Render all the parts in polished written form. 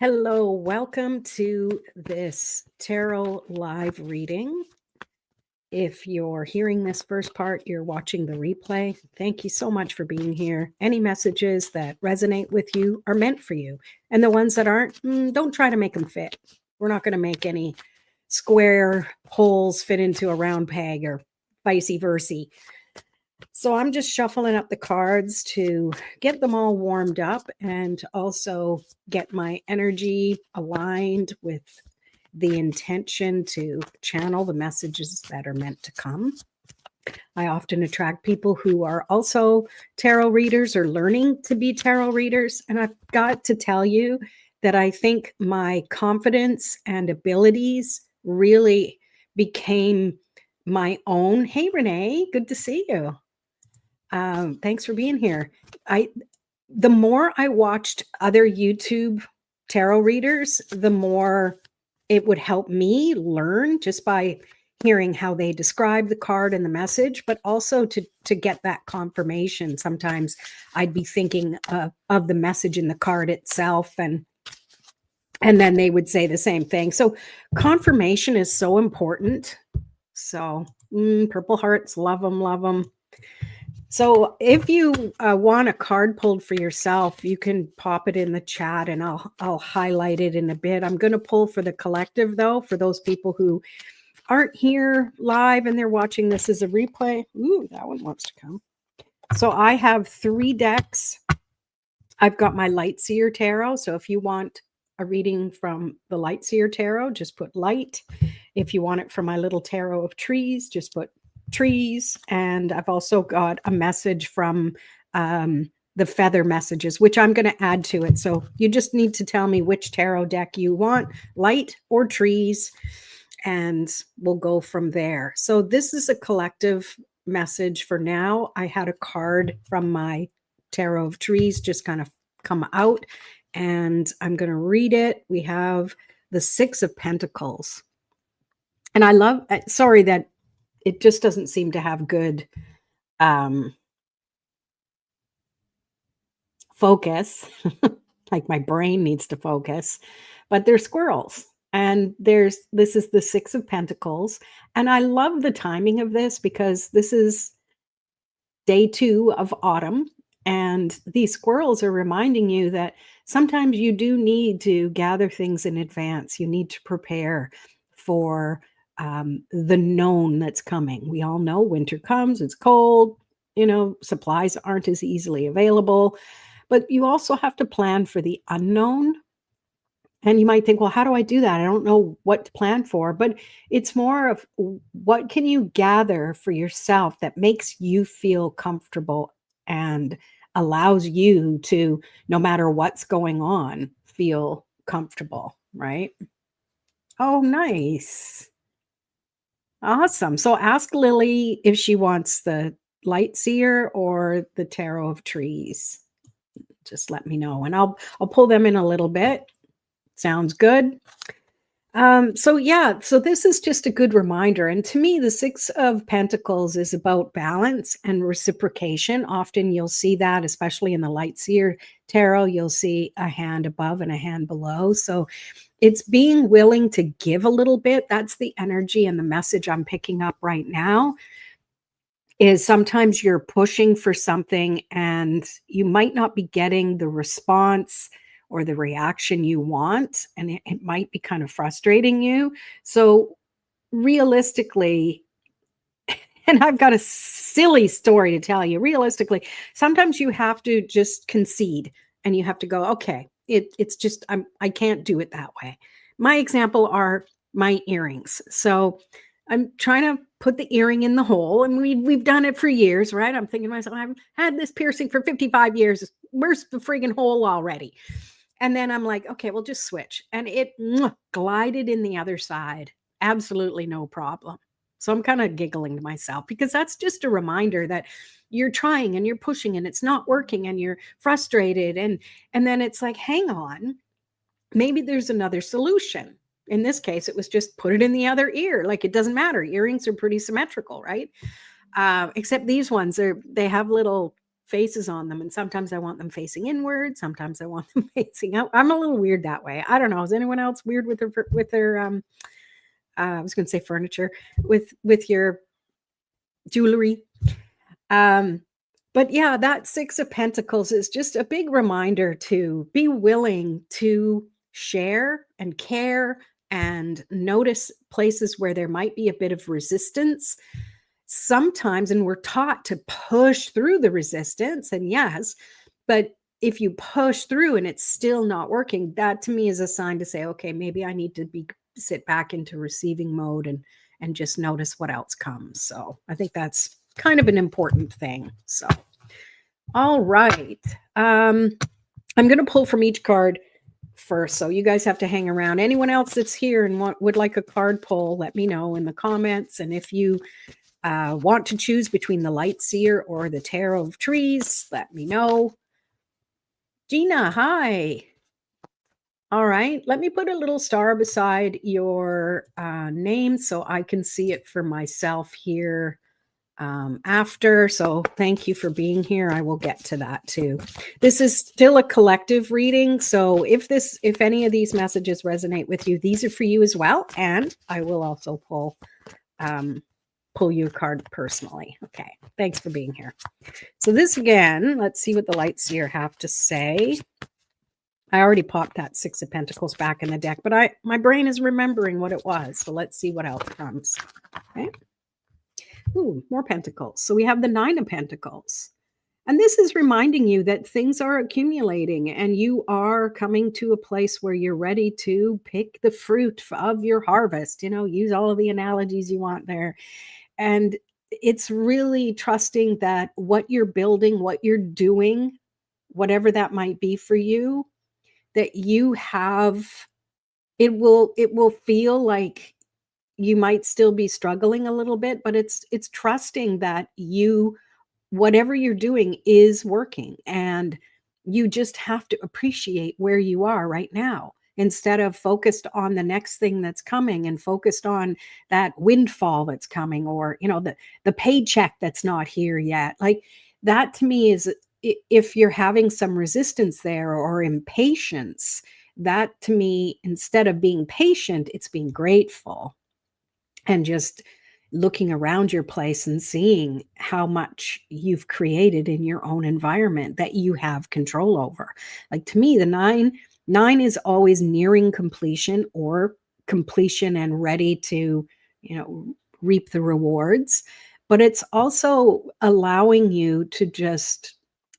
Hello, welcome to this tarot live reading. If you're hearing this first part, you're watching the replay. Thank you so much for being here. Any messages that resonate with you are meant for you. And the ones that aren't, don't try to make them fit. We're not going to make any square holes fit into a round peg or vice versa. So I'm just shuffling up the cards to get them all warmed up and also get my energy aligned with the intention to channel the messages that are meant to come. I often attract people who are also tarot readers or learning to be tarot readers. And I've got to tell you that I think my confidence and abilities really became my own. Hey, Renee, good to see you. Thanks for being here. The more I watched other YouTube tarot readers, the more it would help me learn just by hearing how they describe the card and the message, but also to get that confirmation. Sometimes I'd be thinking of the message in the card itself, and then they would say the same thing. So confirmation is so important. So purple hearts, love them, love them. So if you want a card pulled for yourself, you can pop it in the chat and I'll highlight it in a bit. I'm going to pull for the collective, though, for those people who aren't here live and they're watching this as a replay. Ooh, that one wants to come. So I have 3 decks. I've got my Lightseer Tarot. So if you want a reading from the Lightseer Tarot, just put light. If you want it from my little tarot of trees, just put trees. And I've also got a message from the feather messages, which I'm going to add to it. So you just need to tell me which tarot deck you want, light or trees, and we'll go from there. So this is a collective message for now. I had a card from my tarot of trees just kind of come out, and I'm going to read it. We have the 6 of Pentacles. And I love, sorry that it just doesn't seem to have good focus, like my brain needs to focus, but they're squirrels. And this is the 6 of Pentacles. And I love the timing of this because this is day 2 of autumn. And these squirrels are reminding you that sometimes you do need to gather things in advance. You need to prepare for the known that's coming. We all know winter comes, it's cold, supplies aren't as easily available, but you also have to plan for the unknown. And you might think, well, how do I do that? I don't know what to plan for, but it's more of what can you gather for yourself that makes you feel comfortable and allows you to, no matter what's going on, feel comfortable, right? Oh, nice. Awesome. So ask Lily if she wants the Lightseer or the Tarot of Trees. Just let me know, and I'll pull them in a little bit. Sounds good. So this is just a good reminder. And to me, the 6 of Pentacles is about balance and reciprocation. Often you'll see that, especially in the Lightseer Tarot, you'll see a hand above and a hand below. So it's being willing to give a little bit. That's the energy and the message I'm picking up right now. Is sometimes you're pushing for something and you might not be getting the response or the reaction you want, and it might be kind of frustrating you. So realistically, and I've got a silly story to tell you, realistically, sometimes you have to just concede and you have to go, okay, it's just, I can't do it that way. My example are my earrings. So I'm trying to put the earring in the hole, and we've done it for years, right? I'm thinking to myself, I've had this piercing for 55 years. Where's the friggin' hole already? And then I'm like, okay, we'll just switch. And it glided in the other side. Absolutely no problem. So I'm kind of giggling to myself because that's just a reminder that you're trying and you're pushing and it's not working and you're frustrated. And then it's like, hang on, maybe there's another solution. In this case, it was just put it in the other ear. Like, it doesn't matter. Earrings are pretty symmetrical, right? Except these ones they have little faces on them, and sometimes I want them facing inward, sometimes I want them facing out. I'm a little weird that way. I don't know. Is anyone else weird with their I was going to say furniture, with your jewelry? Um, but yeah, that Six of Pentacles is just a big reminder to be willing to share and care and notice places where there might be a bit of resistance sometimes. And we're taught to push through the resistance. And yes, but if you push through and it's still not working, that to me is a sign to say, okay, maybe I need to sit back into receiving mode and just notice what else comes. So I think that's kind of an important thing. So, all right. I'm going to pull from each card first. So you guys have to hang around. Anyone else that's here and would like a card pull, let me know in the comments. And if you want to choose between the Light Seer or the Tarot of Trees, let me know. Gina, hi. All right, let me put a little star beside your name so I can see it for myself here after. So thank you for being here. I will get to that too. This is still a collective reading. So if any of these messages resonate with you, these are for you as well. And I will also pull you a card personally. Okay, thanks for being here. So this again, let's see what the Light Seer have to say. I already popped that Six of Pentacles back in the deck, but my brain is remembering what it was. So let's see what else comes. Okay. Ooh, more pentacles. So we have the Nine of Pentacles. And this is reminding you that things are accumulating and you are coming to a place where you're ready to pick the fruit of your harvest. Use all of the analogies you want there. And it's really trusting that what you're building, what you're doing, whatever that might be for you, that you have, it will feel like you might still be struggling a little bit, but it's trusting that whatever you're doing is working, and you just have to appreciate where you are right now instead of focused on the next thing that's coming and focused on that windfall that's coming, or the paycheck that's not here yet. Like that to me is, if you're having some resistance there or impatience, that to me, instead of being patient, it's being grateful and just looking around your place and seeing how much you've created in your own environment that you have control over. Like to me, the nine is always nearing completion or completion and ready to, reap the rewards. But it's also allowing you to just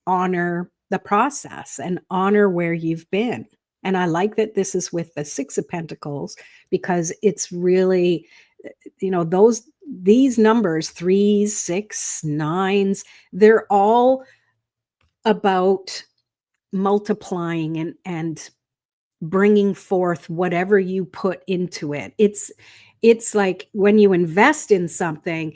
honor the process and honor where you've been. And I like that this is with the Six of Pentacles, because it's really, these numbers, 3s, 6, 9s, they're all about multiplying and bringing forth whatever you put into it. It's like when you invest in something,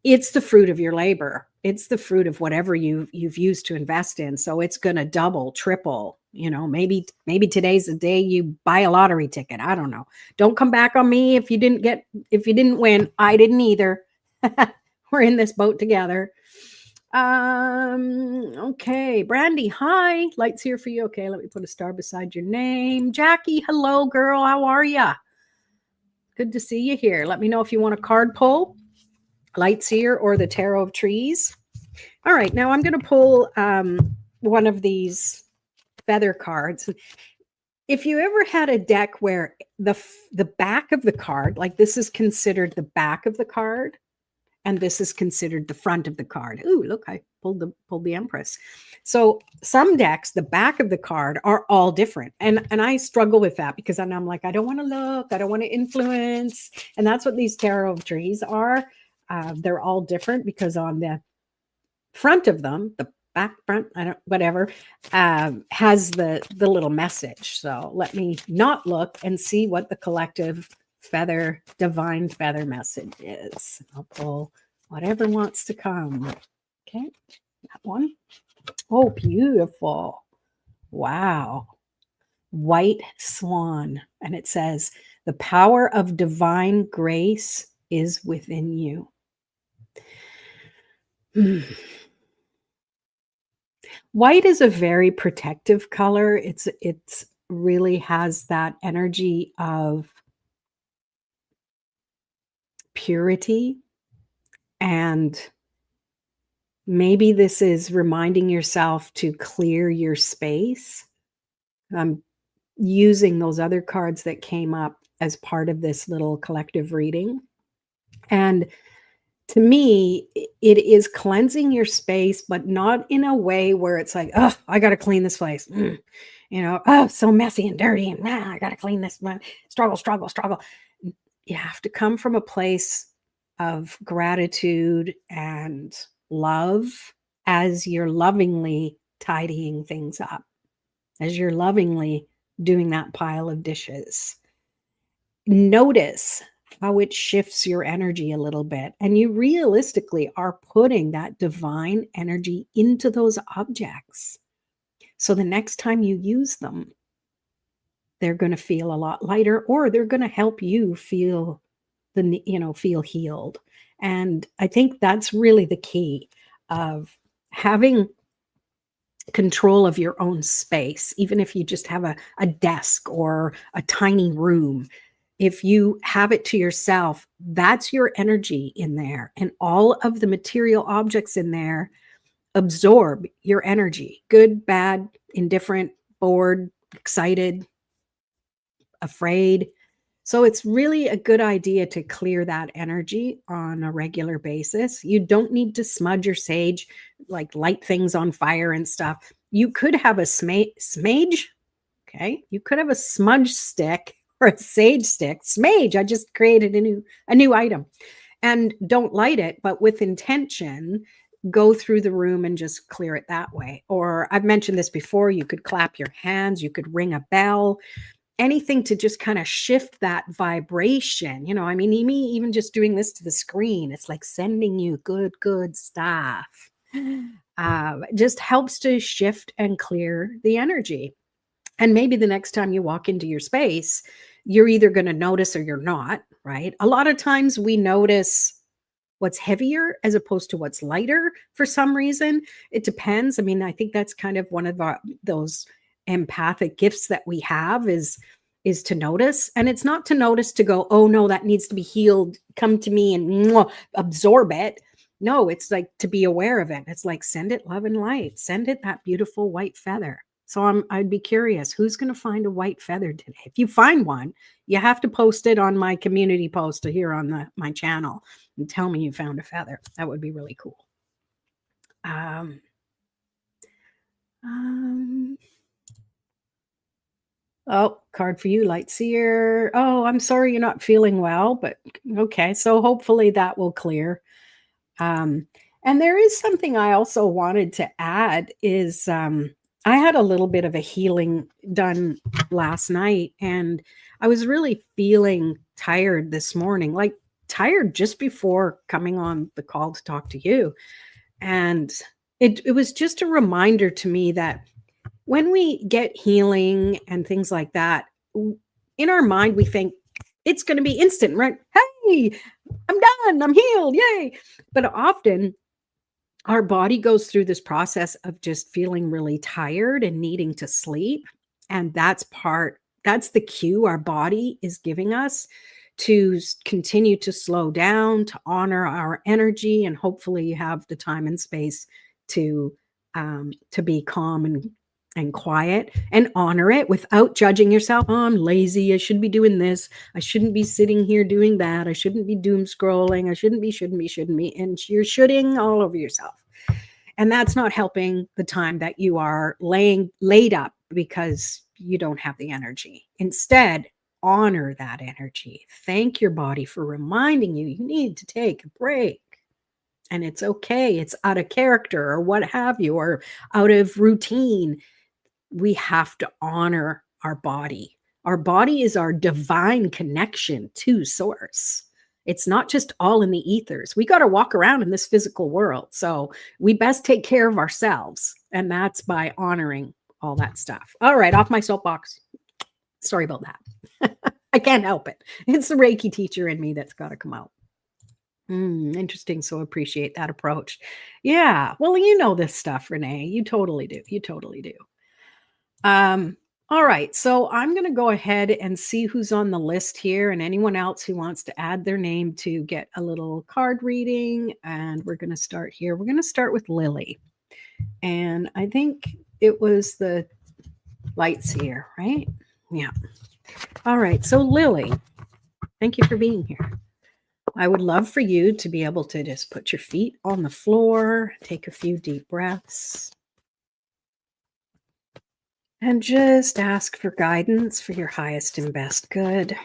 it's the fruit of your labor. It's the fruit of whatever you've used to invest in. So it's going to double, triple, maybe today's the day you buy a lottery ticket. I don't know. Don't come back on me if you didn't win. I didn't either. We're in this boat together. Okay. Brandy, hi. Lights here for you. Okay. Let me put a star beside your name. Jackie, hello, girl. How are ya? Good to see you here. Let me know if you want a card pull, Light Seer or the Tarot of Trees. All right, now I'm going to pull one of these feather cards. If you ever had a deck where the back of the card, like this is considered the back of the card, and this is considered the front of the card. Ooh, look, I pulled the Empress. So some decks, the back of the card are all different. And I struggle with that because I'm like, I don't want to look, I don't want to influence. And that's what these Tarot of Trees are. They're all different because on the front of them, the back, front, whatever, has the little message. So let me not look and see what the collective divine feather message is. I'll pull whatever wants to come. Okay, that one. Oh, beautiful. Wow. White swan. And it says, the power of divine grace is within you. White is a very protective color. It's really has that energy of purity, and maybe this is reminding yourself to clear your space. I'm using those other cards that came up as part of this little collective reading. And to me, it is cleansing your space, but not in a way where it's like, oh, I got to clean this place. Oh, so messy and dirty, and I got to clean this one. Struggle, struggle, struggle. You have to come from a place of gratitude and love as you're lovingly tidying things up, as you're lovingly doing that pile of dishes. Notice how it shifts your energy a little bit, and you realistically are putting that divine energy into those objects. So the next time you use them, they're going to feel a lot lighter, or they're going to help you feel feel healed. And I think that's really the key of having control of your own space, even if you just have a desk or a tiny room. If you have it to yourself, that's your energy in there. And all of the material objects in there absorb your energy, good, bad, indifferent, bored, excited, afraid. So it's really a good idea to clear that energy on a regular basis. You don't need to smudge your sage, like light things on fire and stuff. You could have a smage. Okay. You could have a smudge stick or a sage stick. Smage. I just created a new item. And don't light it, but with intention, go through the room and just clear it that way. Or I've mentioned this before, you could clap your hands, you could ring a bell, anything to just kind of shift that vibration. I mean, me even just doing this to the screen, it's like sending you good stuff. Just helps to shift and clear the energy. And maybe the next time you walk into your space, you're either going to notice or you're not, right? A lot of times we notice what's heavier as opposed to what's lighter for some reason. It depends. I mean, I think that's kind of one of those empathic gifts that we have is to notice. And it's not to notice to go, oh no, that needs to be healed, come to me and absorb it. No, it's like to be aware of it. It's like send it love and light, send it that beautiful white feather. So I'd be curious, who's going to find a white feather today? If you find one, you have to post it on my community post here on my channel and tell me you found a feather. That would be really cool. Oh, card for you, Lightseer. Oh, I'm sorry you're not feeling well, but okay. So hopefully that will clear. And there is something I also wanted to add is I had a little bit of a healing done last night, and I was really feeling tired this morning, like tired just before coming on the call to talk to you. And it was just a reminder to me that when we get healing and things like that, in our mind, we think it's going to be instant, right? Hey, I'm done. I'm healed. Yay. But often our body goes through this process of just feeling really tired and needing to sleep. And that's the cue our body is giving us to continue to slow down, to honor our energy, and hopefully you have the time and space to be calm and quiet and honor it without judging yourself. Oh, I'm lazy. I shouldn't be doing this. I shouldn't be sitting here doing that. I shouldn't be doom scrolling. I shouldn't be. And you're shooting all over yourself. And that's not helping the time that you are laid up because you don't have the energy. Instead, honor that energy. Thank your body for reminding you need to take a break. And it's okay. It's out of character or what have you, or out of routine. We have to honor our body. Our body is our divine connection to source. It's not just all in the ethers. We got to walk around in this physical world. So we best take care of ourselves. And that's by honoring all that stuff. All right, off my soapbox. Sorry about that. I can't help it. It's the Reiki teacher in me that's got to come out. Interesting. So appreciate that approach. Yeah. Well, you know this stuff, Renee. You totally do. You totally do. Um, all right. So I'm going to go ahead and see who's on the list here and anyone else who wants to add their name to get a little card reading. And we're going to start here. We're going to start with Lily. And I think it was the light seer, right? Yeah. All right. So, Lily, thank you for being here. I would love for you to be able to just put your feet on the floor, take a few deep breaths, and just ask for guidance for your highest and best good.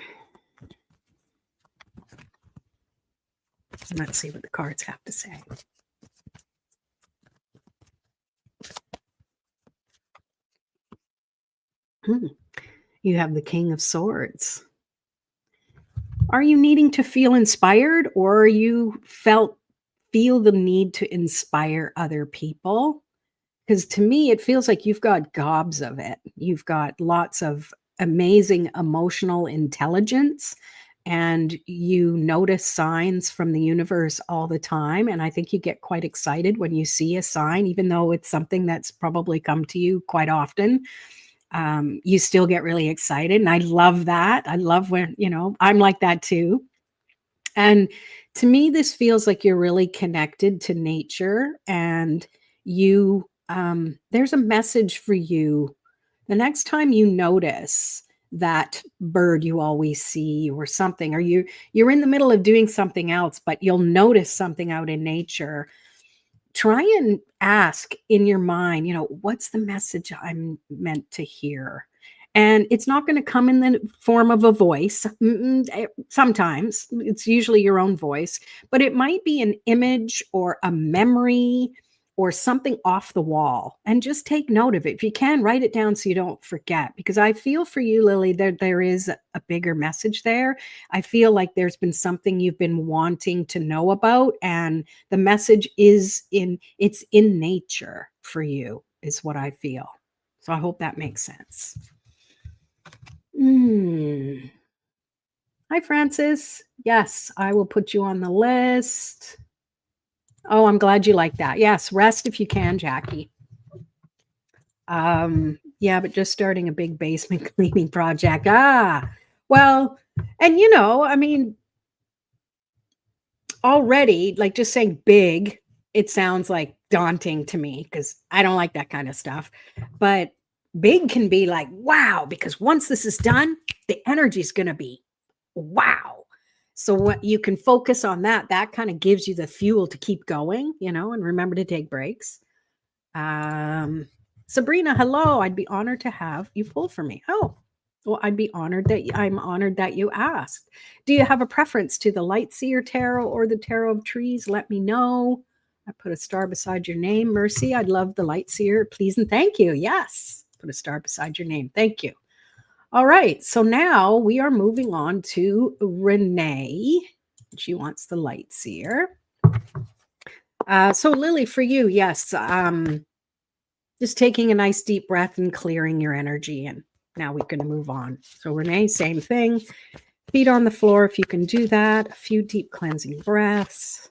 Let's see what the cards have to say. You have the King of Swords. Are you needing to feel inspired, or you feel the need to inspire other people? Because to me, it feels like you've got gobs of it. You've got lots of amazing emotional intelligence, and you notice signs from the universe all the time. And I think you get quite excited when you see a sign, even though it's something that's probably come to you quite often. You still get really excited. And I love that. I love when, I'm like that too. And to me, this feels like you're really connected to nature, and there's a message for you. The next time you notice that bird you always see or something, or you're in the middle of doing something else, but you'll notice something out in nature, try and ask in your mind, what's the message I'm meant to hear? And it's not going to come in the form of a voice. Sometimes it's usually your own voice, but it might be an image or a memory or something off the wall. And just take note of it. If you can, write it down so you don't forget. Because I feel for you, Lily, there is a bigger message there. I feel like there's been something you've been wanting to know about, and the message it's in nature for you, is what I feel. So I hope that makes sense. Hi, Francis. Yes, I will put you on the list. Oh, I'm glad you like that. Yes, rest if you can, Jackie. Yeah, but just starting a big basement cleaning project. Well, and I mean, already, like, just saying big, it sounds like daunting to me because I don't like that kind of stuff. But big can be like, wow, because once this is done, the energy is going to be wow. So what you can focus on that kind of gives you the fuel to keep going, and remember to take breaks. Sabrina, hello. I'd be honored to have you pull for me. Oh, well, I'm honored that you asked. Do you have a preference to the Light Seer Tarot or the Tarot of Trees? Let me know. I put a star beside your name. Mercy, I'd love the Light Seer. Please and thank you. Yes, put a star beside your name. Thank you. All right, so now we are moving on to Renee. She wants the Light Seer. So Lily, for you, yes, just taking a nice deep breath and clearing your energy, and now we can move on. So Renee, same thing. Feet on the floor if you can do that. A few deep cleansing breaths.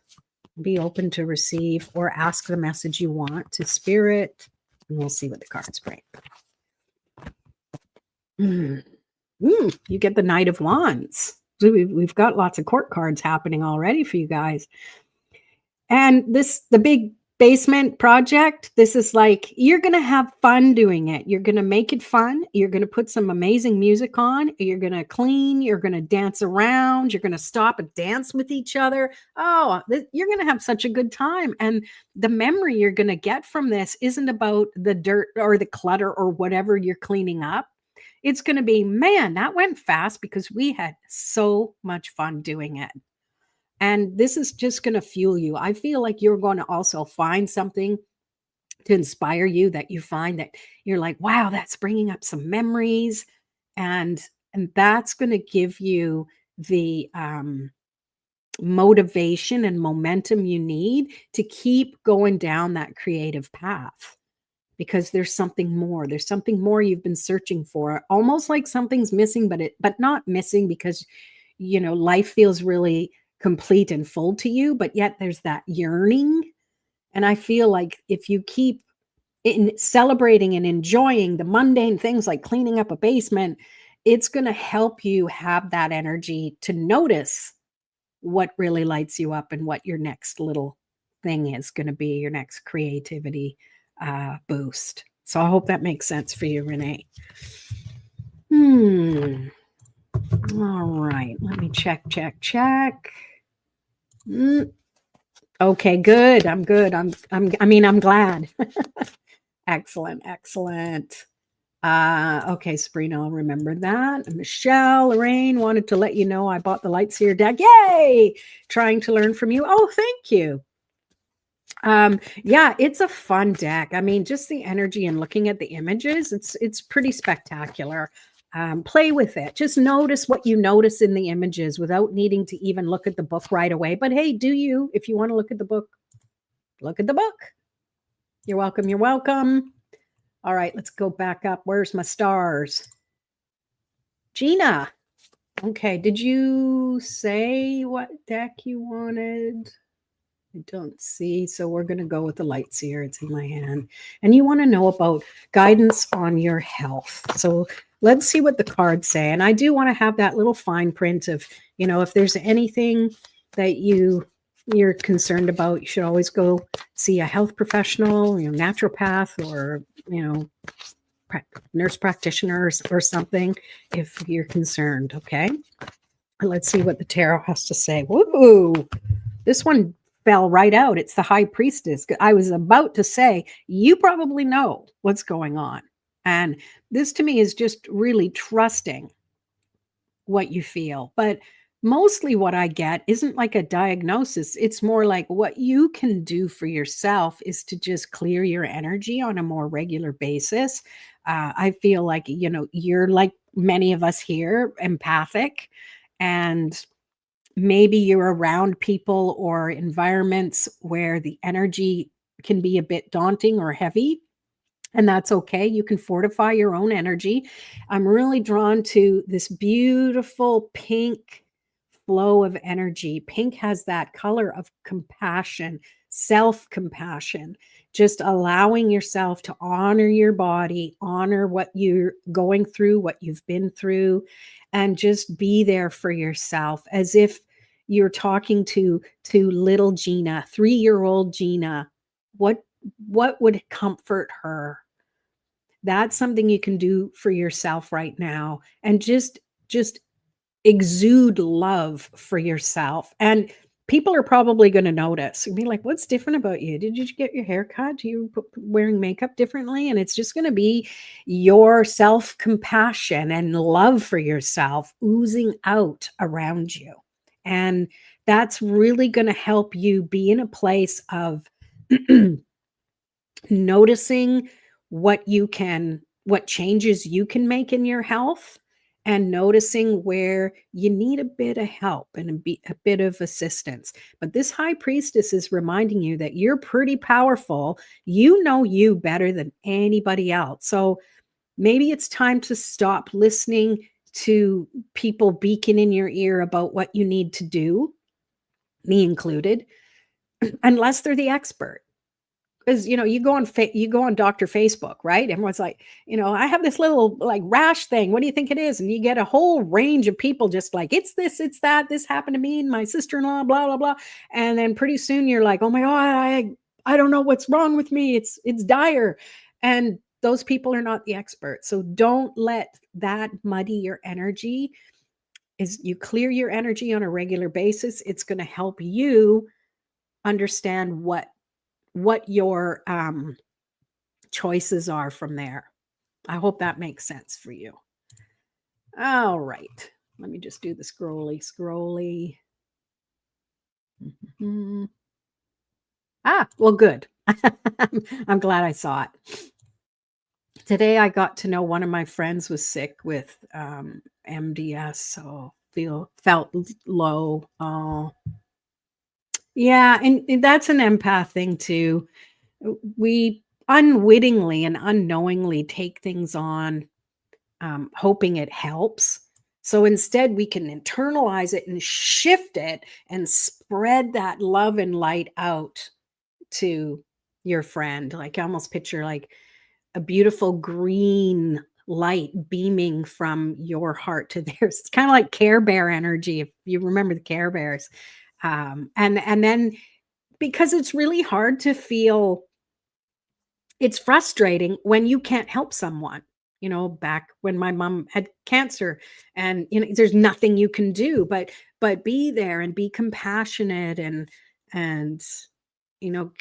Be open to receive or ask the message you want to spirit, and we'll see what the cards bring. You get the Knight of Wands. We've got lots of court cards happening already for you guys. And the big basement project, this is like, you're going to have fun doing it. You're going to make it fun. You're going to put some amazing music on. You're going to clean. You're going to dance around. You're going to stop and dance with each other. Oh, you're going to have such a good time. And the memory you're going to get from this isn't about the dirt or the clutter or whatever you're cleaning up. It's going to be, man, that went fast because we had so much fun doing it. And this is just going to fuel you. I feel like you're going to also find something to inspire you that you find that you're like, wow, that's bringing up some memories. And that's going to give you the motivation and momentum you need to keep going down that creative path. Because there's something more. There's something more you've been searching for. Almost like something's missing, but not missing because, life feels really complete and full to you, but yet there's that yearning. And I feel like if you keep in celebrating and enjoying the mundane things like cleaning up a basement, it's going to help you have that energy to notice what really lights you up and what your next little thing is going to be, your next creativity boost. So I hope that makes sense for you, Renee. All right, let me check. Okay, good. I'm good. I'm glad. Excellent. Okay, Sabrina, I'll remember that. And Michelle, Lorraine wanted to let you know I bought the Lightseer deck. Yay! Trying to learn from you. Oh, thank you. Yeah, it's a fun deck. I mean, just the energy and looking at the images, it's pretty spectacular. Play with it. Just notice what you notice in the images without needing to even look at the book right away. But hey, if you want to look at the book, look at the book. You're welcome. All right, let's go back up. Where's my stars? Gina. Okay, did you say what deck you wanted? I don't see. So we're going to go with the Lightseer. It's in my hand. And you want to know about guidance on your health. So let's see what the cards say. And I do want to have that little fine print of, if there's anything that you're concerned about, you should always go see a health professional, naturopath, or, nurse practitioner or something if you're concerned. Okay. Let's see what the tarot has to say. Woo! This one fell right out. It's the High Priestess. I was about to say, you probably know what's going on. And this to me is just really trusting what you feel. But mostly what I get isn't like a diagnosis. It's more like what you can do for yourself is to just clear your energy on a more regular basis. I feel like, you're like many of us here, empathic, and maybe you're around people or environments where the energy can be a bit daunting or heavy. And that's okay. You can fortify your own energy. I'm really drawn to this beautiful pink flow of energy. Pink has that color of compassion, self-compassion, just allowing yourself to honor your body, honor what you're going through, what you've been through, and just be there for yourself as if you're talking to little Gina, 3-year-old Gina. What would comfort her? That's something you can do for yourself right now, and just exude love for yourself. And people are probably going to notice and be like, what's different about you? Did you get your hair cut? Do you wearing makeup differently? And it's just going to be your self-compassion and love for yourself oozing out around you. And that's really going to help you be in a place of noticing what changes you can make in your health, and noticing where you need a bit of help and a bit of assistance. But this High Priestess is reminding you that you're pretty powerful. You know you better than anybody else. So maybe it's time to stop listening to people beacon in your ear about what you need to do, me included, unless they're the expert. Because you go on Dr. Facebook, right? Everyone's like, I have this little like rash thing. What do you think it is? And you get a whole range of people just like, it's this, it's that. This happened to me and my sister-in-law, blah blah blah. And then pretty soon you're like, oh my God, I don't know what's wrong with me. It's dire. And those people are not the experts. So don't let that muddy your energy. Is you clear your energy on a regular basis, it's going to help you understand what your choices are from there. I hope that makes sense for you. All right. Let me just do the scrolly. Mm-hmm. Well, good. I'm glad I saw it. Today I got to know one of my friends was sick with MDS, so felt low. Oh, yeah, and that's an empath thing too. We unwittingly and unknowingly take things on, hoping it helps. So instead, we can internalize it and shift it and spread that love and light out to your friend. Like, I almost picture like a beautiful green light beaming from your heart to theirs. It's kind of like Care Bear energy, if you remember the Care Bears. And then, because it's really hard to feel, it's frustrating when you can't help someone. Back when my mom had cancer, and there's nothing you can do but be there and be compassionate, and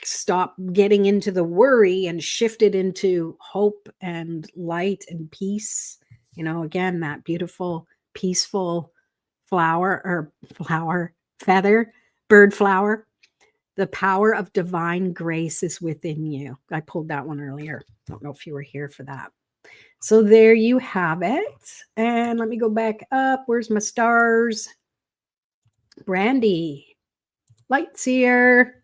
stop getting into the worry and shift it into hope and light and peace. Again, that beautiful, peaceful feather, bird flower. The power of divine grace is within you. I pulled that one earlier. I don't know if you were here for that. So there you have it. And let me go back up. Where's my stars? Brandy. Lights here.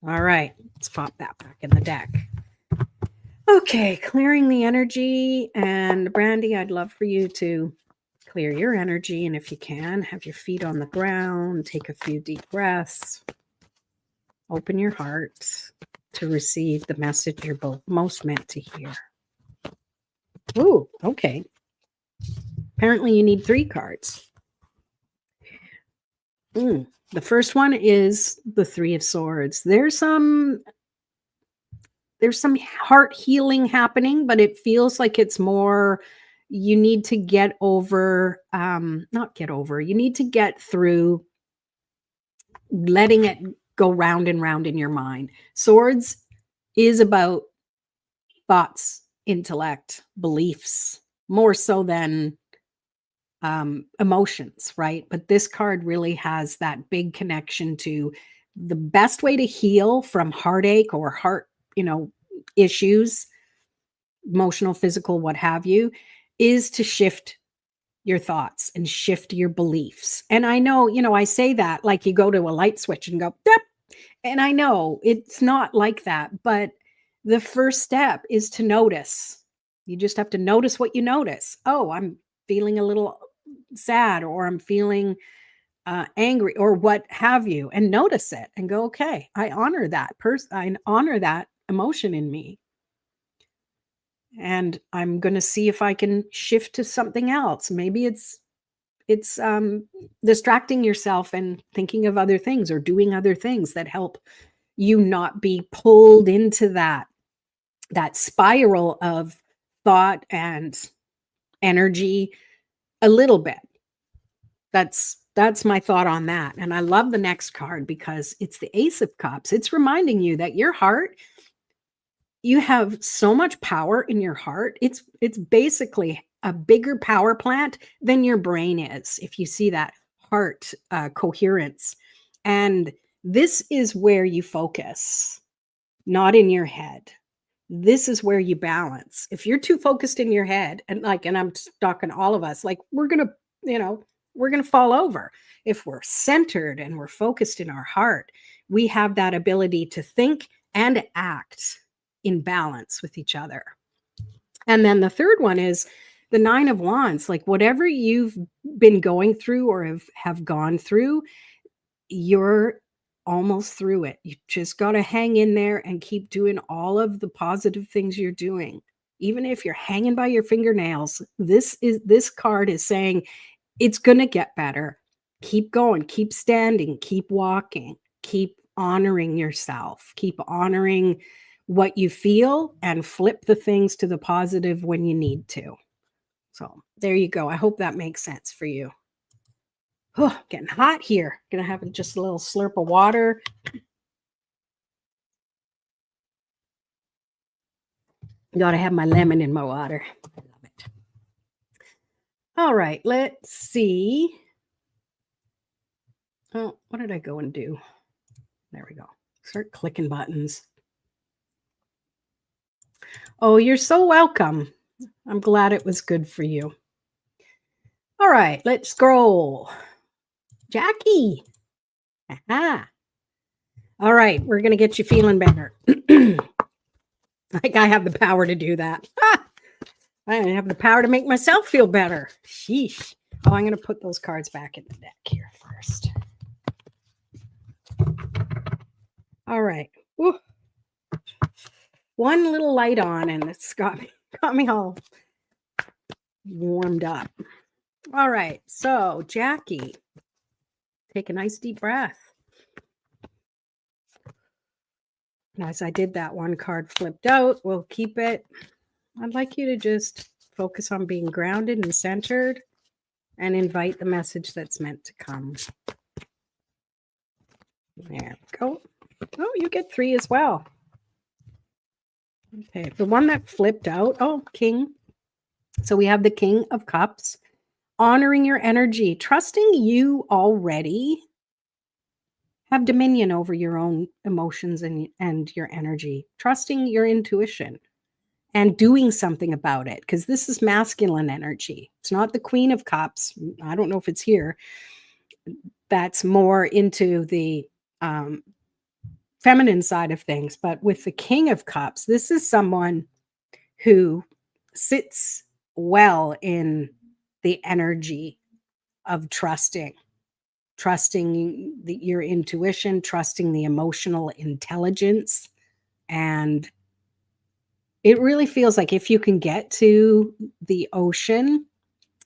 All right. Let's pop that back in the deck. Okay. Clearing the energy. And Brandy, I'd love for you to clear your energy. And if you can, have your feet on the ground. Take a few deep breaths. Open your heart to receive the message you're both most meant to hear. Ooh, okay. Apparently you need 3 cards. The first one is the 3 of Swords. There's some heart healing happening, but it feels like it's more, you need to get over, you need to get through letting it go round and round in your mind. Swords is about thoughts, intellect, beliefs, more so than emotions, right? But this card really has that big connection to the best way to heal from heartache or heart, issues, emotional, physical, what have you, is to shift your thoughts and shift your beliefs. And I know, I say that like you go to a light switch and go, Dip! And I know it's not like that, but the first step is to notice. You just have to notice what you notice. Oh, I'm feeling a little sad, or I'm feeling angry, or what have you, and notice it and go, okay, I honor that person. I honor that emotion in me. And I'm going to see if I can shift to something else. Maybe it's distracting yourself and thinking of other things or doing other things that help you not be pulled into that spiral of thought and energy a little bit. That's my thought on that. And I love the next card because it's the Ace of Cups. It's reminding you that your heart, you have so much power in your heart. It's basically a bigger power plant than your brain is, if you see that heart coherence. And this is where you focus, not in your head. This is where you balance. If you're too focused in your head, and I'm talking all of us, like we're going to fall over. If we're centered and we're focused in our heart, we have that ability to think and act in balance with each other. And then the third one is the 9 of Wands. Like whatever you've been going through or have gone through, you're almost through it. You just got to hang in there and keep doing all of the positive things you're doing. Even if you're hanging by your fingernails, this card is saying it's going to get better. Keep going, keep standing, keep walking, keep honoring yourself, keep honoring what you feel, and flip the things to the positive when you need to. So there you go. I hope that makes sense for you. Oh, getting hot here. Gonna have just a little slurp of water. Gotta have my lemon in my water. I love it. All right, let's see. Oh, what did I go and do? There we go. Start clicking buttons. Oh, you're so welcome. I'm glad it was good for you. All right, let's scroll. Jackie. Aha. All right, we're going to get you feeling better. Like I have the power to do that. I have the power to make myself feel better. Sheesh. Oh, I'm going to put those cards back in the deck here first. All right. Woo. One little light on and it's got me all warmed up. All right. So, Jackie, take a nice deep breath. And as I did that, one card flipped out. We'll keep it. I'd like you to just focus on being grounded and centered and invite the message that's meant to come. There we go. Oh, you get 3 as well. Okay, the one that flipped out, oh, King. So we have the King of Cups, honoring your energy, trusting you already have dominion over your own emotions and your energy, trusting your intuition and doing something about it, because this is masculine energy. It's not the Queen of Cups. I don't know if it's here. That's more into the feminine side of things. But with the King of Cups, this is someone who sits well in the energy of trusting your intuition, trusting the emotional intelligence. And it really feels like if you can get to the ocean,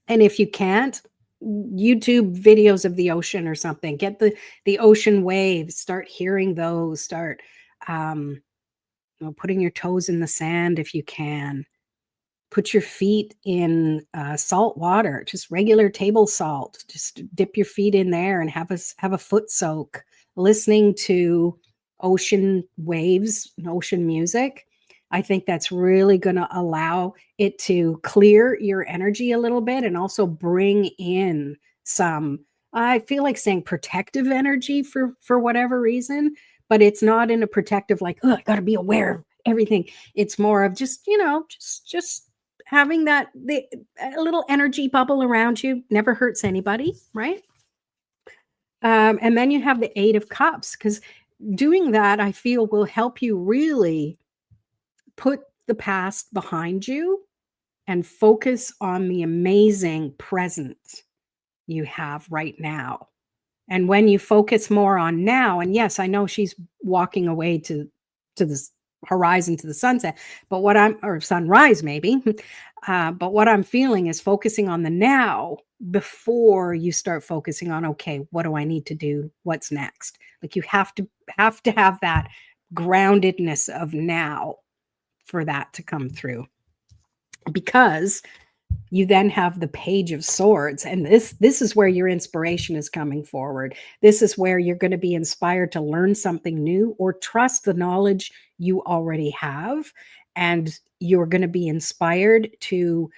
and if you can't, YouTube videos of the ocean or something, get the ocean waves, start hearing those, start putting your toes in the sand if you can. Put your feet in salt water, just regular table salt. Just dip your feet in there and have a foot soak, listening to ocean waves and ocean music. I think that's really going to allow it to clear your energy a little bit and also bring in some, I feel like saying protective energy for whatever reason, but it's not in a protective like, oh, I got to be aware of everything. It's more of just, just having a little energy bubble around you never hurts anybody, right? And then you have the 8 of Cups, because doing that, I feel, will help you really put the past behind you and focus on the amazing present you have right now. And when you focus more on now, and yes, I know she's walking away to the horizon, to the sunset, but or sunrise maybe, but what I'm feeling is focusing on the now before you start focusing on, okay, what do I need to do? What's next? Like you have to have that groundedness of now for that to come through, because you then have the Page of Swords, and this is where your inspiration is coming forward. This is where you're going to be inspired to learn something new or trust the knowledge you already have, and you're going to be inspired to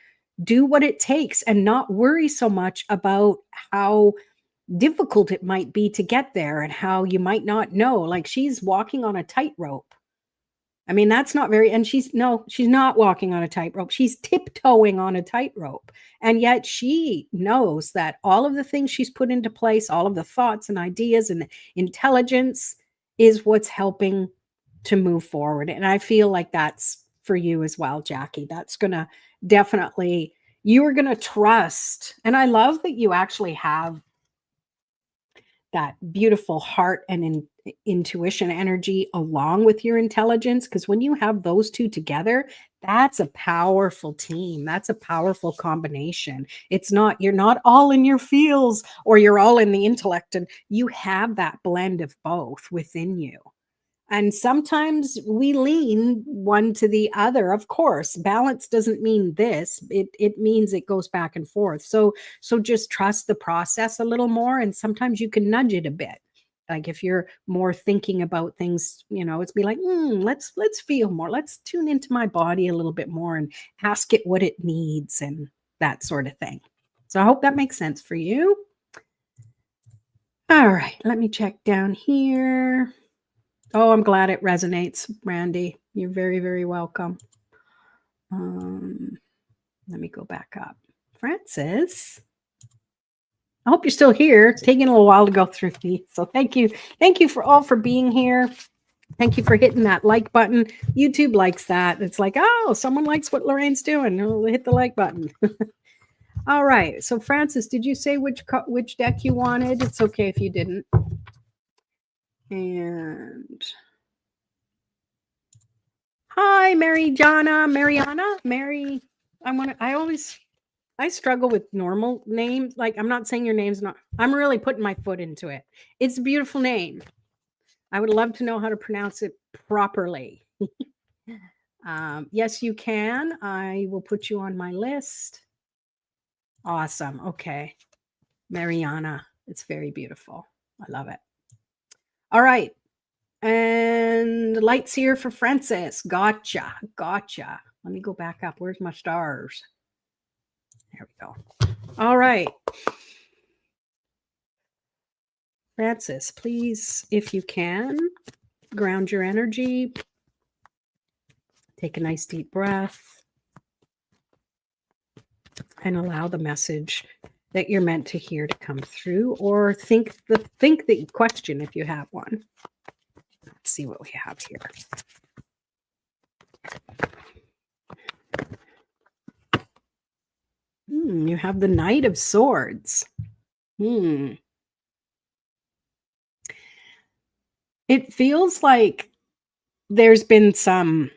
do what it takes and not worry so much about how difficult it might be to get there and how you might not know. Like she's walking on a tightrope. I mean, that's not very, and she's not walking on a tightrope. She's tiptoeing on a tightrope. And yet she knows that all of the things she's put into place, all of the thoughts and ideas and intelligence is what's helping to move forward. And I feel like that's for you as well, Jackie. That's going to definitely, you are going to trust. And I love that you actually have that beautiful heart and intuition energy along with your intelligence, because when you have those two together, that's a powerful team. That's a powerful combination. You're not all in your feels or you're all in the intellect, and you have that blend of both within you. And sometimes we lean one to the other. Of course, balance doesn't mean this. It means it goes back and forth. So just trust the process a little more. And sometimes you can nudge it a bit. Like if you're more thinking about things, it's be like, let's feel more. Let's tune into my body a little bit more and ask it what it needs and that sort of thing. So I hope that makes sense for you. All right, let me check down here. Oh, I'm glad it resonates, Randy. You're very, very welcome. Let me go back up. Francis, I hope you're still here. It's taking a little while to go through these. So thank you. Thank you for being here. Thank you for hitting that like button. YouTube likes that. It's like, oh, someone likes what Lorraine's doing. Oh, hit the like button. All right. So Francis, did you say which deck you wanted? It's okay if you didn't. And hi, Mariana. Mary. I struggle with normal names. Like, I'm not saying your name's not. I'm really putting my foot into it. It's a beautiful name. I would love to know how to pronounce it properly. Yes, you can. I will put you on my list. Awesome. Okay. Mariana. It's very beautiful. I love it. All right. And lights here for Francis. Gotcha. Let me go back up. Where's my stars? There we go. All right. Francis, please, if you can, ground your energy. Take a nice deep breath and allow the message that you're meant to hear to come through, or think the question if you have one. Let's see what we have here. You have the Knight of Swords. It feels like there's been some,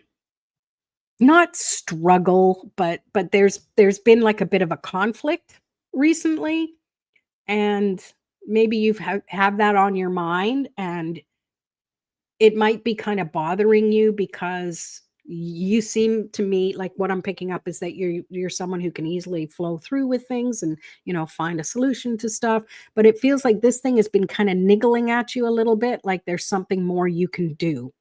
not struggle, but there's been like a bit of a conflict recently, and maybe you've have that on your mind, and it might be kind of bothering you because you seem to me like, what I'm picking up is that you're someone who can easily flow through with things and, find a solution to stuff. But it feels like this thing has been kind of niggling at you a little bit, like there's something more you can do.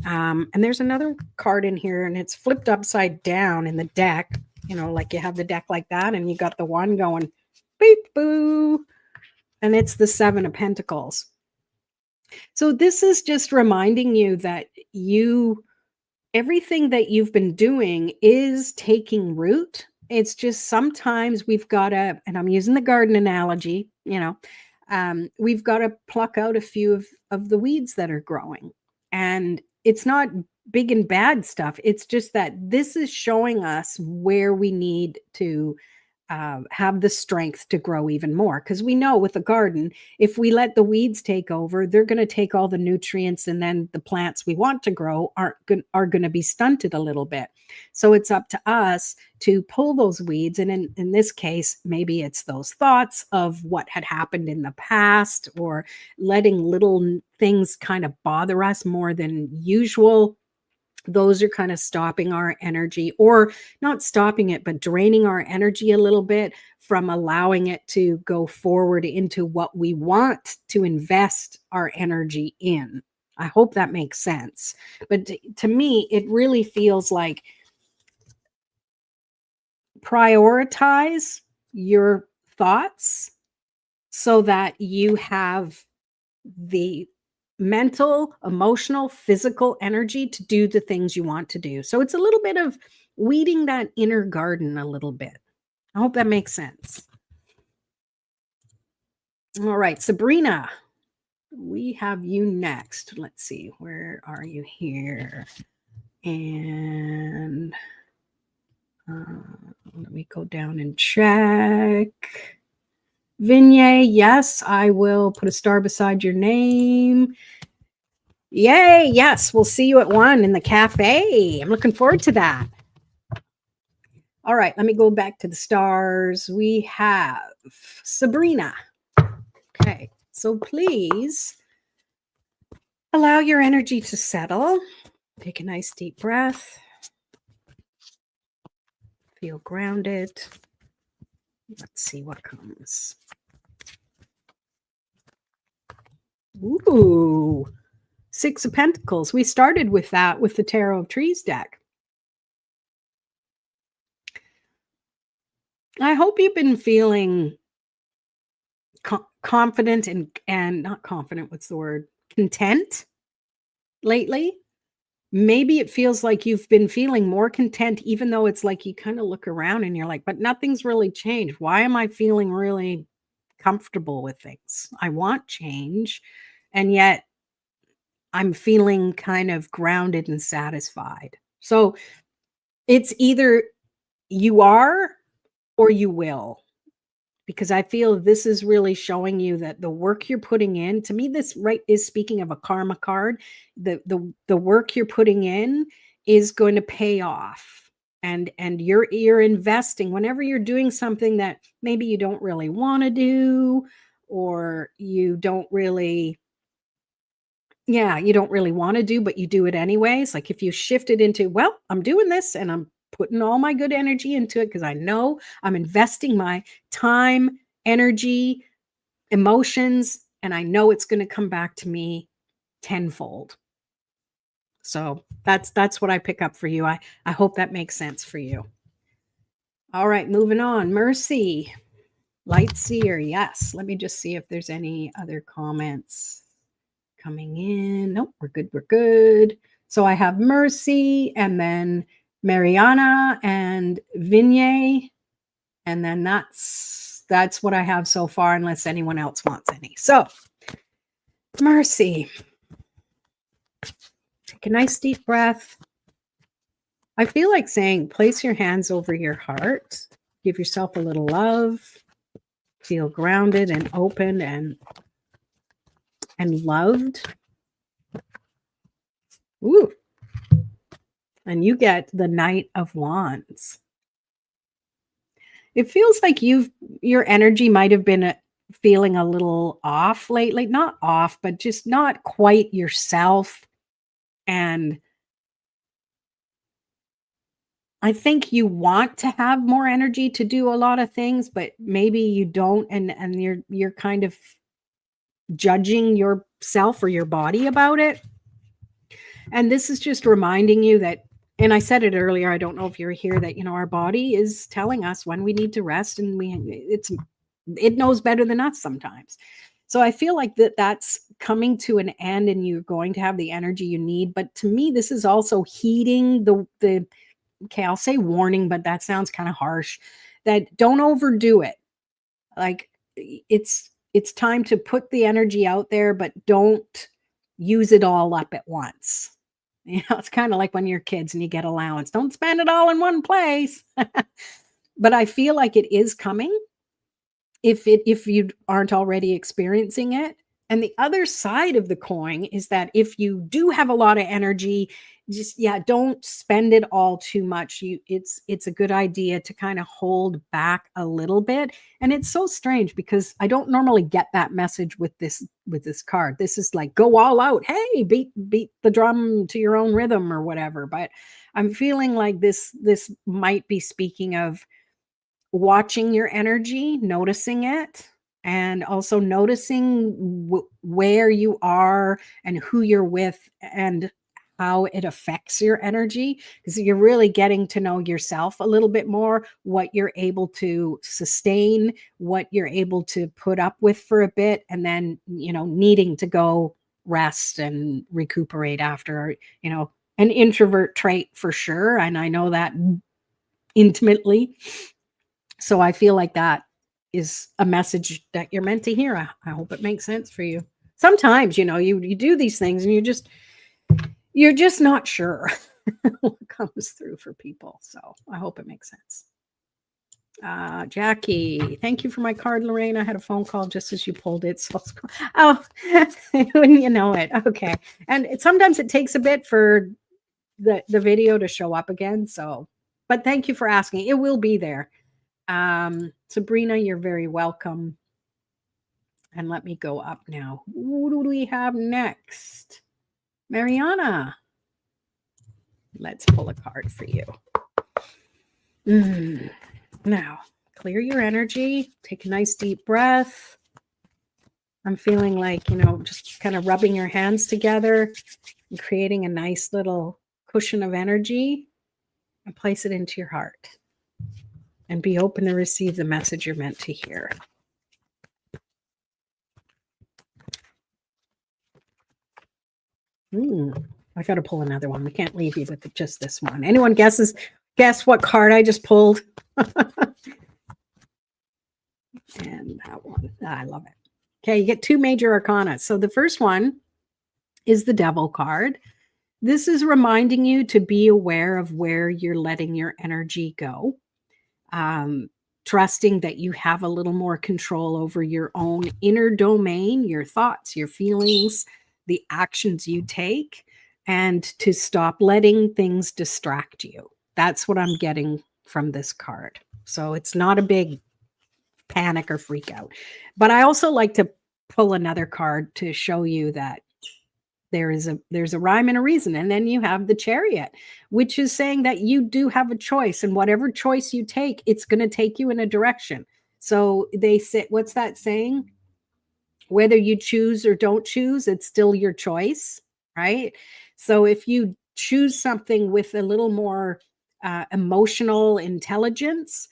And there's another card in here, and it's flipped upside down in the deck, like you have the deck like that, and you got the one going beep boo, and it's the Seven of Pentacles. So this is just reminding you that everything that you've been doing is taking root. It's just sometimes we've got to, and I'm using the garden analogy, we've got to pluck out a few of the weeds that are growing. And it's not big and bad stuff. It's just that this is showing us where we need to have the strength to grow even more. Because we know with a garden, if we let the weeds take over, they're going to take all the nutrients, and then the plants we want to grow are going to be stunted a little bit. So it's up to us to pull those weeds. And in this case, maybe it's those thoughts of what had happened in the past, or letting little things kind of bother us more than usual. Those are kind of stopping our energy, or not stopping it, but draining our energy a little bit from allowing it to go forward into what we want to invest our energy in. I hope that makes sense. But to me, it really feels like prioritize your thoughts so that you have the mental, emotional, physical energy to do the things you want to do. So it's a little bit of weeding that inner garden a little bit. I hope that makes sense. All right, Sabrina, we have you next. Let's see, where are you here? And let me go down and check. Vignay, yes, I will put a star beside your name. Yay, yes, we'll see you at 1 in the cafe. I'm looking forward to that. All right, let me go back to the stars. We have Sabrina. Okay, so please allow your energy to settle. Take a nice deep breath. Feel grounded. Let's see what comes. Ooh, 6 of Pentacles. We started with that with the Tarot of Trees deck. I hope you've been feeling confident and not confident, what's the word? Content lately. Maybe it feels like you've been feeling more content, even though it's like you kind of look around and you're like, but nothing's really changed. Why am I feeling really comfortable with things? I want change, and yet I'm feeling kind of grounded and satisfied. So it's either you are or you will. because I feel this is really showing you that the work you're putting in, to me, this right is speaking of a karma card. The work you're putting in is going to pay off. And you're investing whenever you're doing something that maybe you don't really want to do, or you don't really want to do, but you do it anyways. Like if you shift it into, well, I'm doing this and I'm putting all my good energy into it because I know I'm investing my time, energy, emotions, and I know it's going to come back to me tenfold. So that's what I pick up for you. I hope that makes sense for you. All right, moving on. Mercy, Light Seer. Yes. Let me just see if there's any other comments coming in. Nope, we're good. We're good. So I have Mercy, and then Mariana and Vinay, and then that's what I have so far, unless anyone else wants any. So Mercy, take a nice deep breath. I feel like saying, place your hands over your heart, give yourself a little love, feel grounded and open and loved. Ooh. And you get the Knight of Wands. It feels like your energy might have been feeling a little off lately. Not off, but just not quite yourself. And I think you want to have more energy to do a lot of things, but maybe you don't, and you're kind of judging yourself or your body about it. And this is just reminding you that, and I said it earlier, I don't know if you're here, that our body is telling us when we need to rest, and it knows better than us sometimes. So I feel like that's coming to an end, and you're going to have the energy you need. But to me, this is also heeding the okay, I'll say warning, but that sounds kind of harsh, that don't overdo it. Like it's time to put the energy out there, but don't use it all up at once. It's kind of like when you're kids and you get allowance. Don't spend it all in one place. But I feel like it is coming if you aren't already experiencing it. And the other side of the coin is that if you do have a lot of energy, just don't spend it all too much. It's a good idea to kind of hold back a little bit. And it's so strange because I don't normally get that message with this card. This is like, go all out. Hey, beat the drum to your own rhythm or whatever. But I'm feeling like this might be speaking of watching your energy, noticing it, and also noticing where you are and who you're with and how it affects your energy, because you're really getting to know yourself a little bit more, what you're able to sustain, what you're able to put up with for a bit, and then, needing to go rest and recuperate after, an introvert trait for sure. And I know that intimately. So I feel like that is a message that you're meant to hear. I hope it makes sense for you. Sometimes, you do these things and you're just not sure what comes through for people. So I hope it makes sense. Jackie, thank you for my card, Lorraine. I had a phone call just as you pulled it. So when you know it. Okay. And sometimes it takes a bit for the video to show up again. So, but thank you for asking. It will be there. Sabrina, you're very welcome. And let me go up now. Who do we have next? Mariana. Let's pull a card for you. Now, clear your energy. Take a nice deep breath. I'm feeling like, just kind of rubbing your hands together and creating a nice little cushion of energy, and place it into your heart. And be open to receive the message you're meant to hear. I got to pull another one. We can't leave you with just this one. Anyone guess what card I just pulled? And that one. I love it. Okay, you get two major arcana. So the first one is the Devil card. This is reminding you to be aware of where you're letting your energy go. trusting that you have a little more control over your own inner domain, your thoughts, your feelings, the actions you take, and to stop letting things distract you. That's what I'm getting from this card. So it's not a big panic or freak out. But I also like to pull another card to show you that there's a rhyme and a reason. And then you have the Chariot, which is saying that you do have a choice, and whatever choice you take, it's going to take you in a direction. So they say, what's that saying? Whether you choose or don't choose, it's still your choice, right? So if you choose something with a little more emotional intelligence,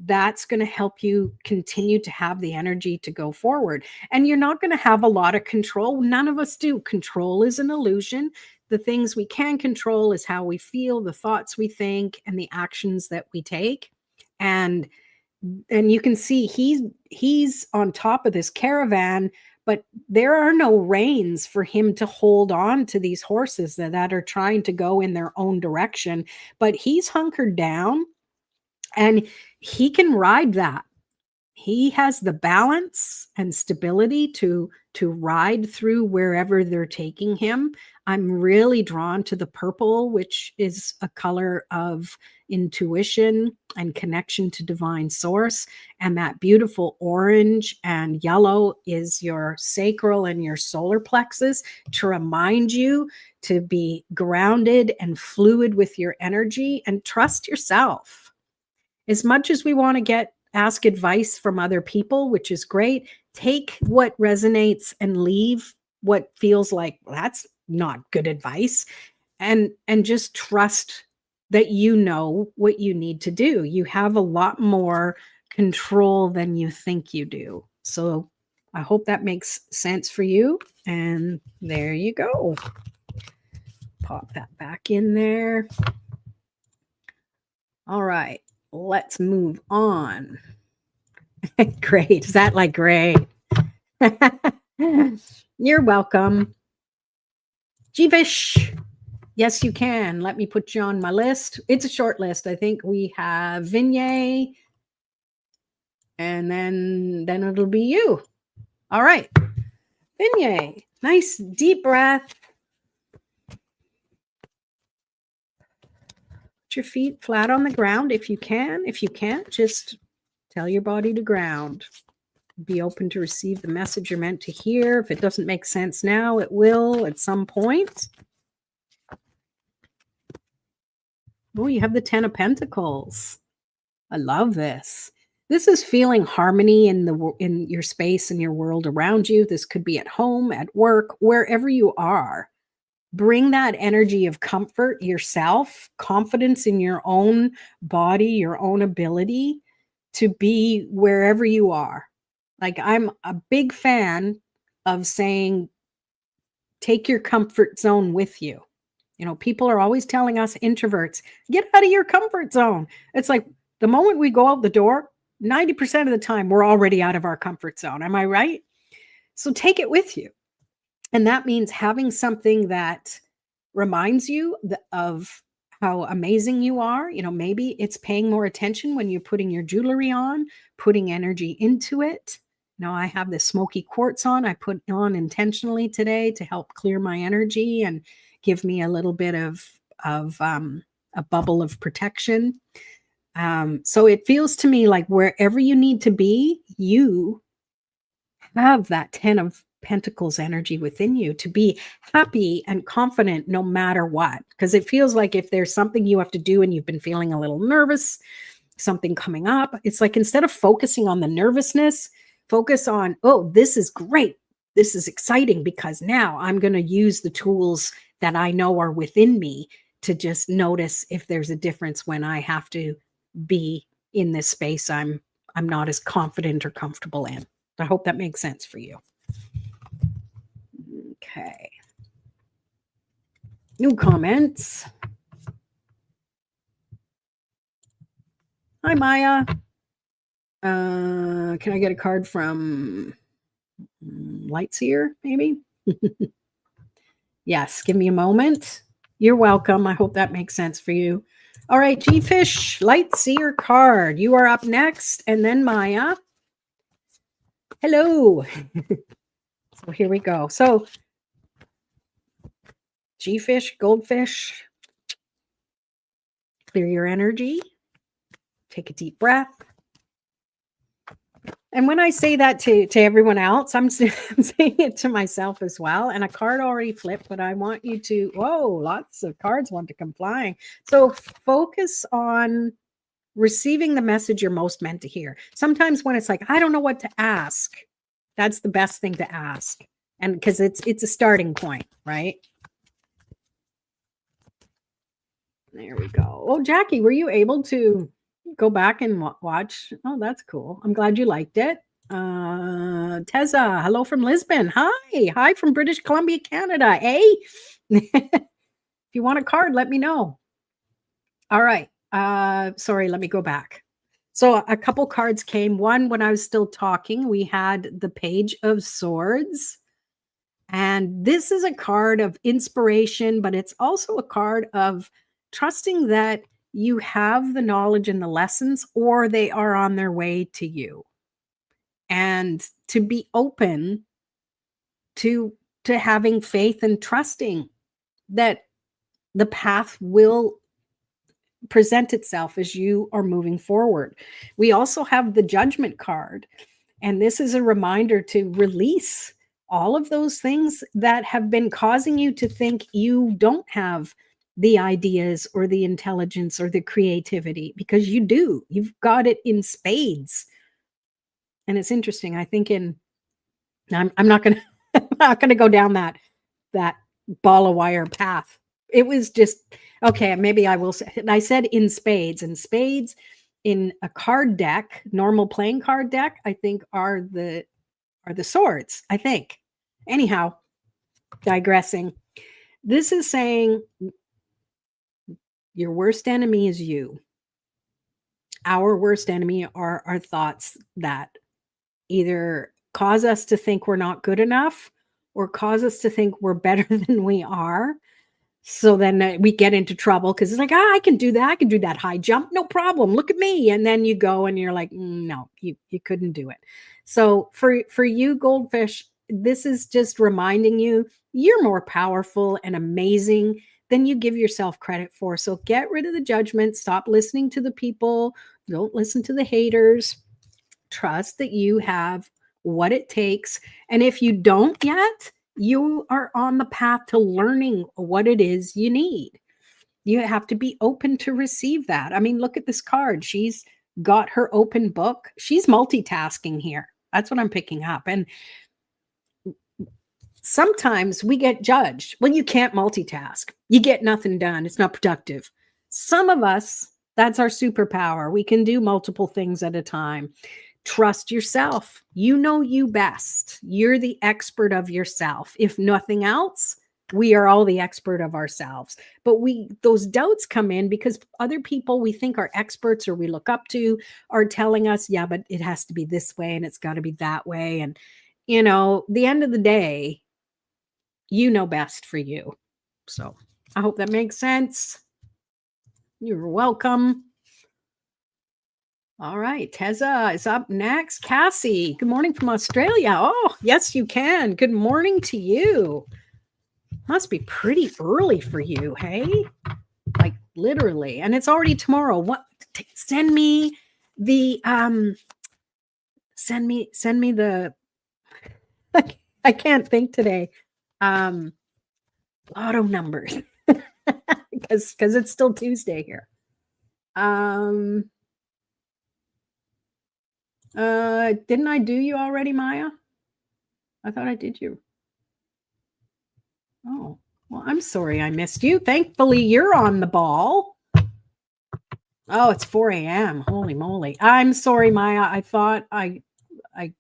that's going to help you continue to have the energy to go forward. And you're not going to have a lot of control. None of us do. Control is an illusion. The things we can control is how we feel, the thoughts we think, and the actions that we take. And you can see he's on top of this caravan, but there are no reins for him to hold on to these horses that are trying to go in their own direction. But he's hunkered down, and he can ride that. He has the balance and stability to ride through wherever they're taking him. I'm really drawn to the purple, which is a color of intuition and connection to divine source. And that beautiful orange and yellow is your sacral and your solar plexus, to remind you to be grounded and fluid with your energy and trust yourself. As much as we want to ask advice from other people, which is great, take what resonates and leave what feels like, well, that's not good advice, and just trust that you know what you need to do. You have a lot more control than you think you do. So I hope that makes sense for you. And there you go. Pop that back in there. All right. Let's move on. Great. Is that like great? You're welcome. Jeevish. Yes, you can. Let me put you on my list. It's a short list. I think we have Vinay, and then it'll be you. All right. Vinay, nice deep breath. Put your feet flat on the ground if you can. If you can't, just tell your body to ground. Be open to receive the message you're meant to hear. If it doesn't make sense now, it will at some point. Oh, you have the 10 of Pentacles. I love this. This is feeling harmony in your space and your world around you. This could be at home, at work, wherever you are. Bring that energy of comfort yourself, confidence in your own body, your own ability to be wherever you are. Like, I'm a big fan of saying, take your comfort zone with you. You know, people are always telling us introverts, get out of your comfort zone. It's like the moment we go out the door, 90% of the time, we're already out of our comfort zone. Am I right? So take it with you. And that means having something that reminds you of how amazing you are. You know, maybe it's paying more attention when you're putting your jewelry on, putting energy into it. Now, I have this smoky quartz on. I put on intentionally today to help clear my energy and give me a little bit of a bubble of protection. So it feels to me like wherever you need to be, you have that 10 of Pentacles energy within you to be happy and confident no matter what. Because it feels like if there's something you have to do and you've been feeling a little nervous, something coming up, it's like instead of focusing on the nervousness, focus on, oh, this is great. This is exciting because now I'm going to use the tools that I know are within me to just notice if there's a difference when I have to be in this space I'm not as confident or comfortable in. I hope that makes sense for you. Okay. New comments. Hi, Maya. Can I get a card from Lightseer, maybe? Yes, give me a moment. You're welcome. I hope that makes sense for you. All right, G-Fish, Light Seer card. You are up next, and then Maya. Hello. So here we go. So G-Fish, Goldfish, clear your energy. Take a deep breath. And when I say that to everyone else, I'm saying it to myself as well. And a card already flipped, but I want you to, whoa, lots of cards want to come flying. So focus on receiving the message you're most meant to hear. Sometimes when it's like, I don't know what to ask, that's the best thing to ask. And because it's a starting point, right? There we go. Oh, Jackie, were you able to go back and watch? Oh, that's cool. I'm glad you liked it. Teza, hello from Lisbon. Hi from British Columbia, Canada. Hey, if you want a card, let me know. All right. Sorry, let me go back. So a couple cards came. One, when I was still talking, we had the Page of Swords. And this is a card of inspiration, but it's also a card of trusting that you have the knowledge and the lessons, or they are on their way to you. And to be open to having faith and trusting that the path will present itself as you are moving forward. We also have the Judgment card, and this is a reminder to release all of those things that have been causing you to think you don't have the ideas or the intelligence or the creativity, because you do. You've got it in spades. And it's interesting. I think I'm not going to I'm not going to go down that ball of wire path. It was just okay. Maybe I will say. I said in spades, and spades in a card deck, normal playing card deck, I think are the swords. I think. Anyhow, digressing. This is saying your worst enemy is you. Our worst enemy are our thoughts that either cause us to think we're not good enough or cause us to think we're better than we are. So then we get into trouble because it's like, I can do that. I can do that high jump. No problem. Look at me. And then you go and you're like, no, you couldn't do it. So for you, Goldfish, this is just reminding you you're more powerful and amazing than you give yourself credit for. So get rid of the judgment. Stop listening to the people. Don't listen to the haters. Trust that you have what it takes. And if you don't yet, you are on the path to learning what it is you need. You have to be open to receive that. I mean, look at this card. She's got her open book. She's multitasking here. That's what I'm picking up. And sometimes we get judged. Well, you can't multitask. You get nothing done. It's not productive. Some of us, that's our superpower. We can do multiple things at a time. Trust yourself. You know you best. You're the expert of yourself. If nothing else, we are all the expert of ourselves. But those doubts come in because other people we think are experts or we look up to are telling us, yeah, but it has to be this way and it's got to be that way. And, the end of the day, you know best for you. So I hope that makes sense. You're welcome. All right, Teza is up next. Cassie, good morning from Australia. Oh, yes, you can. Good morning to you. Must be pretty early for you, hey? Like literally. And it's already tomorrow. What? Send me the send me the I can't think today. Lotto numbers. Because it's still Tuesday here. Didn't I do you already, Maya? I thought I did you. Oh, well, I'm sorry I missed you. Thankfully, you're on the ball. Oh, it's 4 a.m. Holy moly. I'm sorry, Maya. I thought I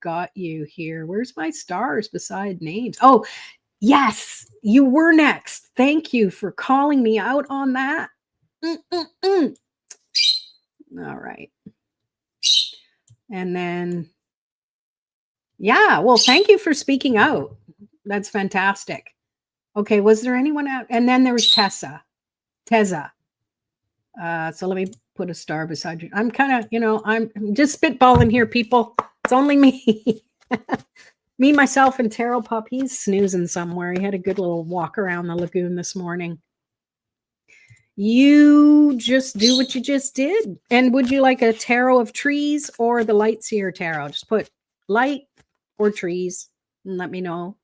got you here. Where's my stars beside names? Oh, yes, you were next. Thank you for calling me out on that. All right. And then, yeah, well, thank you for speaking out. That's fantastic. Okay, was there anyone out? And then there was Teza. So let me put a star beside you. I'm kind of, I'm just spitballing here, people. It's only me. Me, myself, and Terrell Pup. He's snoozing somewhere. He had a good little walk around the lagoon this morning. You just do what you just did. And would you like a tarot of trees or the light seer tarot? Just put light or trees and let me know.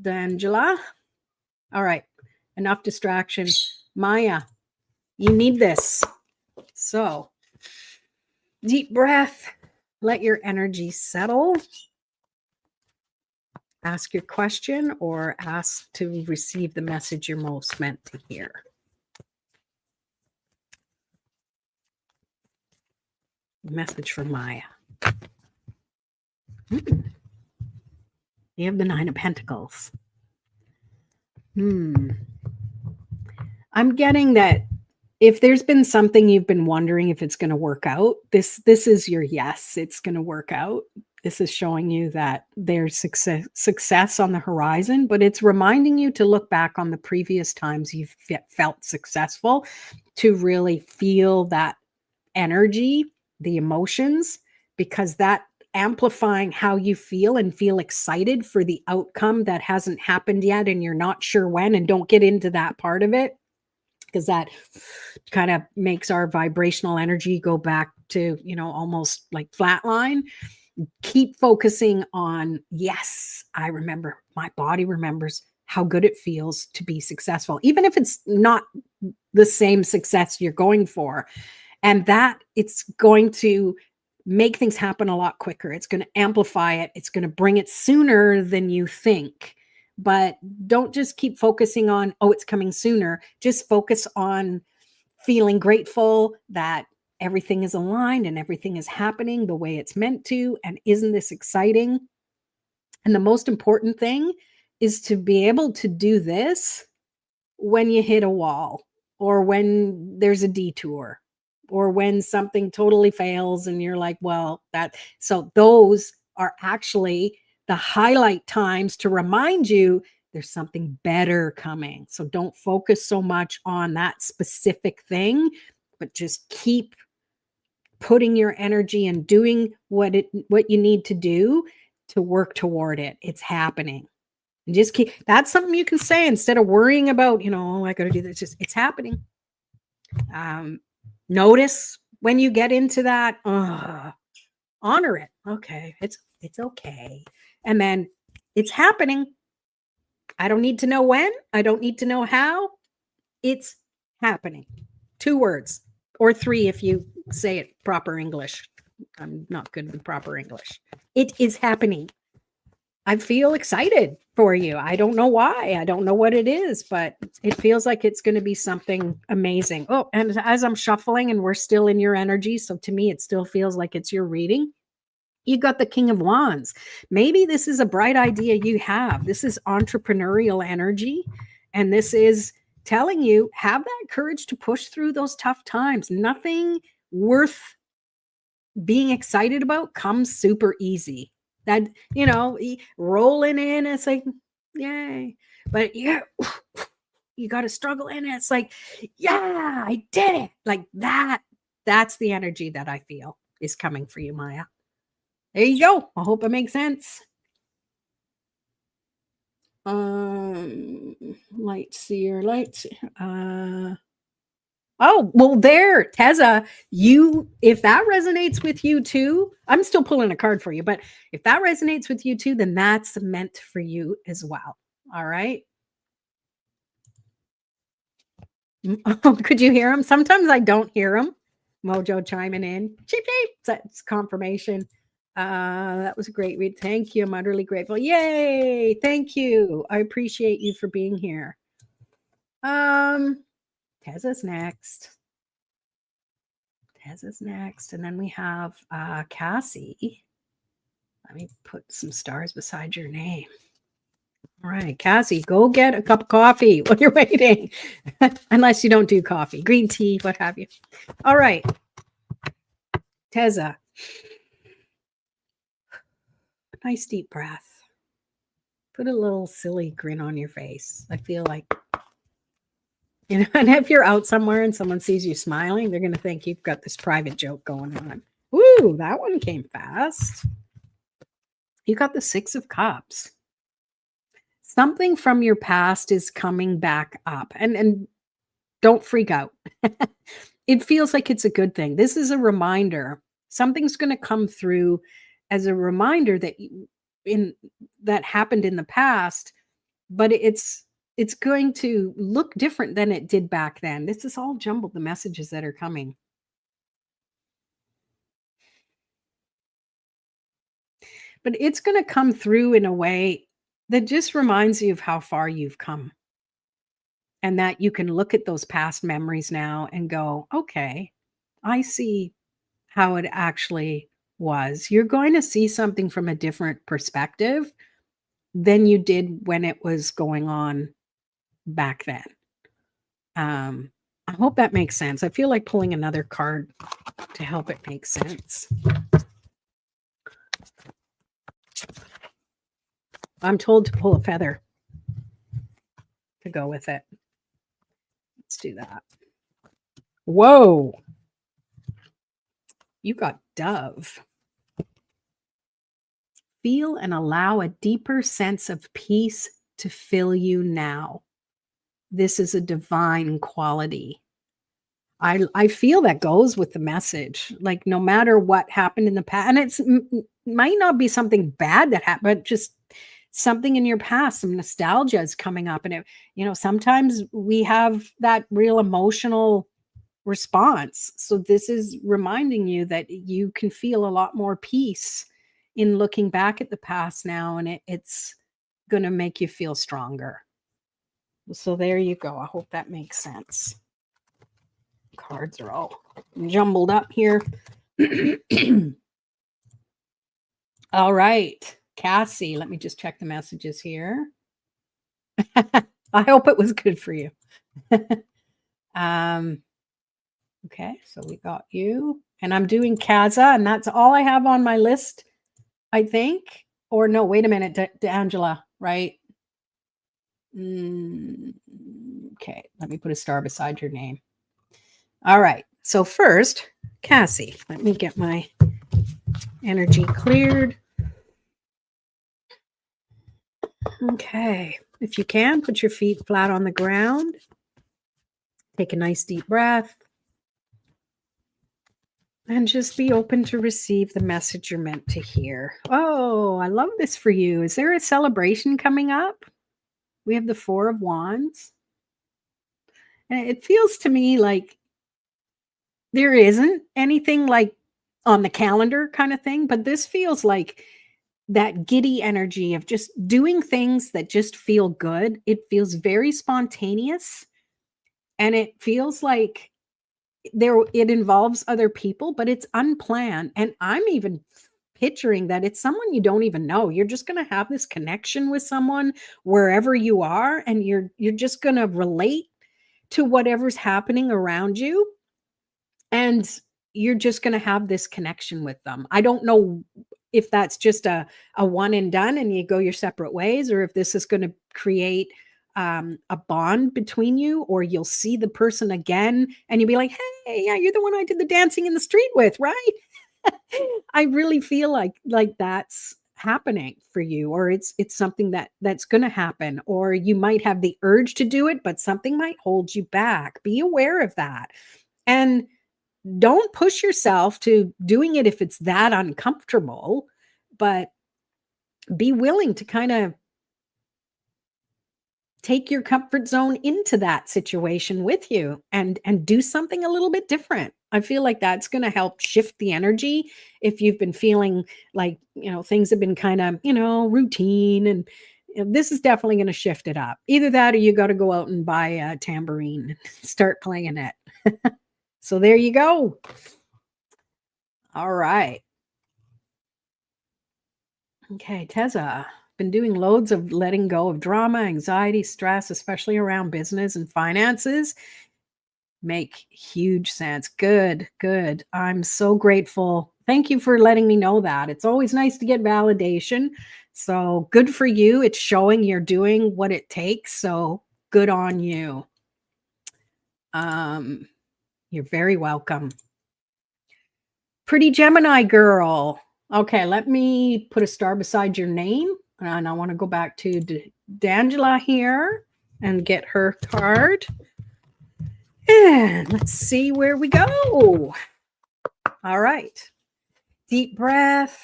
D'Angela. All right. Enough distraction. Maya, you need this. So, deep breath. Let your energy settle. Ask your question or ask to receive the message you're most meant to hear. Message from Maya. You have the Nine of Pentacles. I'm getting that if there's been something you've been wondering if it's going to work out, this is your yes, it's going to work out. This is showing you that there's success on the horizon, but it's reminding you to look back on the previous times you've felt successful, to really feel that energy, the emotions, because that amplifying how you feel and feel excited for the outcome that hasn't happened yet and you're not sure when, and don't get into that part of it because that kind of makes our vibrational energy go back to, almost like flatline. Keep focusing on, yes, I remember, my body remembers how good it feels to be successful, even if it's not the same success you're going for. And that it's going to make things happen a lot quicker. It's going to amplify it. It's going to bring it sooner than you think. But don't just keep focusing on, oh, it's coming sooner. Just focus on feeling grateful that everything is aligned and everything is happening the way it's meant to. And isn't this exciting? And the most important thing is to be able to do this when you hit a wall, or when there's a detour, or when something totally fails and you're like, well, so those are actually the highlight times to remind you there's something better coming. So don't focus so much on that specific thing, but just keep putting your energy and doing what you need to do to work toward it. It's happening. And just keep, that's something you can say instead of worrying about, I got to do this. Just, it's happening. Notice when you get into that, honor it. Okay. It's okay. And then it's happening. I don't need to know when. I don't need to know how. It's happening. 2 words or 3 if you say it proper English. I'm not good with proper English. It is happening. I feel excited for you. I don't know why. I don't know what it is, but it feels like it's going to be something amazing. Oh, and as I'm shuffling and we're still in your energy, so to me, it still feels like it's your reading. You got the King of Wands. Maybe this is a bright idea you have. This is entrepreneurial energy. And this is telling you, have that courage to push through those tough times. Nothing worth being excited about comes super easy. That, rolling in, it's like, yay. But yeah, you got to struggle in it. It's like, yeah, I did it. Like that. That's the energy that I feel is coming for you, Maya. There you go. I hope it makes sense. Light seer. Oh, well, there, Teza, if that resonates with you too, I'm still pulling a card for you, but if that resonates with you too, then that's meant for you as well. All right. Could you hear him? Sometimes I don't hear him. Mojo chiming in. Cheep, cheep. That's confirmation. That was a great read. Thank you. I'm utterly grateful. Yay. Thank you. I appreciate you for being here. Teza's next. Teza's next. And then we have Cassie. Let me put some stars beside your name. All right, Cassie, go get a cup of coffee while you're waiting. Unless you don't do coffee, green tea, what have you. All right. Teza. Nice deep breath. Put a little silly grin on your face. I feel like You know, and if you're out somewhere and someone sees you smiling, they're going to think you've got this private joke going on. Ooh, that one came fast. You got the 6 of Cups. Something from your past is coming back up. And don't freak out. It feels like it's a good thing. This is a reminder. Something's going to come through as a reminder that that happened in the past, but it's going to look different than it did back then. This is all jumbled, the messages that are coming. But it's going to come through in a way that just reminds you of how far you've come. And that you can look at those past memories now and go, okay, I see how it actually was. You're going to see something from a different perspective than you did when it was going on back then. I hope that makes sense. I feel like pulling another card to help it make sense. I'm told to pull a feather to go with it. Let's do that. Whoa. You got Dove. Feel and allow a deeper sense of peace to fill you now. This is a divine quality. I feel that goes with the message. Like no matter what happened in the past, and it's might not be something bad that happened, but just something in your past, some nostalgia is coming up. And sometimes we have that real emotional response. So this is reminding you that you can feel a lot more peace in looking back at the past now, and it's going to make you feel stronger. So there you go. I hope that makes sense. Cards are all jumbled up here. All right, Cassie, let me just check the messages here. I hope it was good for you. Okay, so we got you, and I'm doing Kaza, and that's all I have on my list, I think. Or no, wait a minute, D'Angela, right? Okay, let me put a star beside your name. All right, so first, Cassie, let me get my energy cleared. Okay, if you can, put your feet flat on the ground. Take a nice deep breath. And just be open to receive the message you're meant to hear. Oh, I love this for you. Is there a celebration coming up? We have the 4 of Wands. And it feels to me like there isn't anything like on the calendar kind of thing, but this feels like that giddy energy of just doing things that just feel good. It feels very spontaneous, and it feels like it involves other people, but it's unplanned. And I'm even picturing that it's someone you don't even know. You're just going to have this connection with someone wherever you are, and you're just going to relate to whatever's happening around you, and you're just going to have this connection with them. I don't know if that's just a one and done and you go your separate ways, or if this is going to create a bond between you, or you'll see the person again and you'll be like, hey, yeah, you're the one I did the dancing in the street with, right? I really feel like that's happening for you, or it's something that's going to happen, or you might have the urge to do it, but something might hold you back. Be aware of that. And don't push yourself to doing it if it's that uncomfortable, but be willing to kind of take your comfort zone into that situation with you and do something a little bit different. I feel like that's going to help shift the energy if you've been feeling like, things have been kind of, routine, and this is definitely going to shift it up. Either that or you got to go out and buy a tambourine and start playing it. So there you go. All right. Okay, Teza. Been doing loads of letting go of drama, anxiety, stress, especially around business and finances. Make huge sense. Good. I'm so grateful. Thank you for letting me know that. It's always nice to get validation. So good for you. It's showing you're doing what it takes. So good on you. You're very welcome. Pretty Gemini girl. Okay, let me put a star beside your name. And I want to go back to D'Angela here and get her card. And let's see where we go. All right. Deep breath.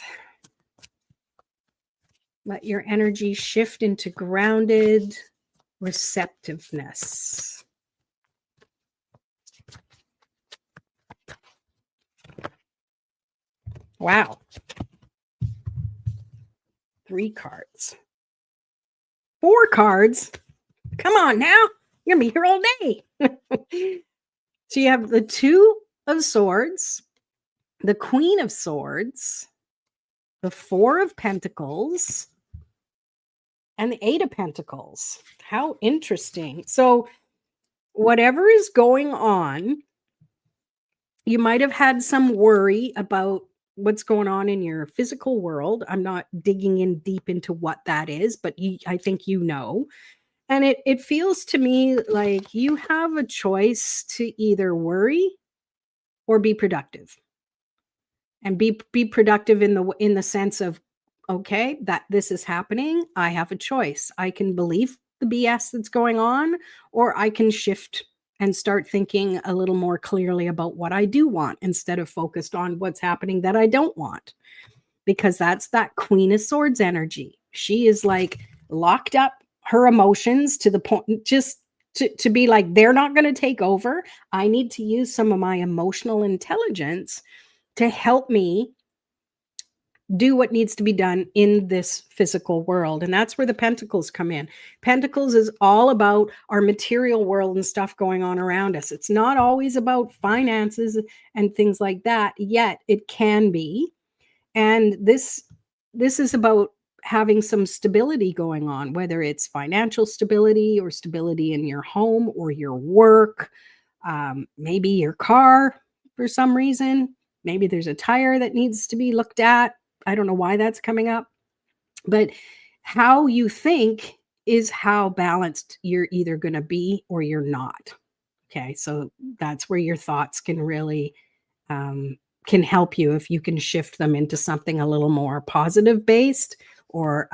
Let your energy shift into grounded receptiveness. Wow. 3 cards. 4 cards. Come on now. You're going to be here all day. So you have the 2 of Swords, the Queen of Swords, the 4 of Pentacles, and the 8 of Pentacles. How interesting. So whatever is going on, you might have had some worry about what's going on in your physical world. I'm not digging in deep into what that is, but I think you know. And it feels to me like you have a choice to either worry or be productive. And be productive in the sense of, okay, that this is happening. I have a choice. I can believe the BS that's going on, or I can shift and start thinking a little more clearly about what I do want instead of focused on what's happening that I don't want. Because that's that Queen of Swords energy. She is like locked up her emotions to the point just to be like, they're not going to take over. I need to use some of my emotional intelligence to help me do what needs to be done in this physical world. And that's where the Pentacles come in. Pentacles is all about our material world and stuff going on around us. It's not always about finances and things like that, yet it can be. And this is about having some stability going on, whether it's financial stability or stability in your home or your work, maybe your car for some reason. Maybe there's a tire that needs to be looked at. I don't know why that's coming up, but how you think is how balanced you're either going to be or you're not. Okay, so that's where your thoughts can really can help you if you can shift them into something a little more positive based or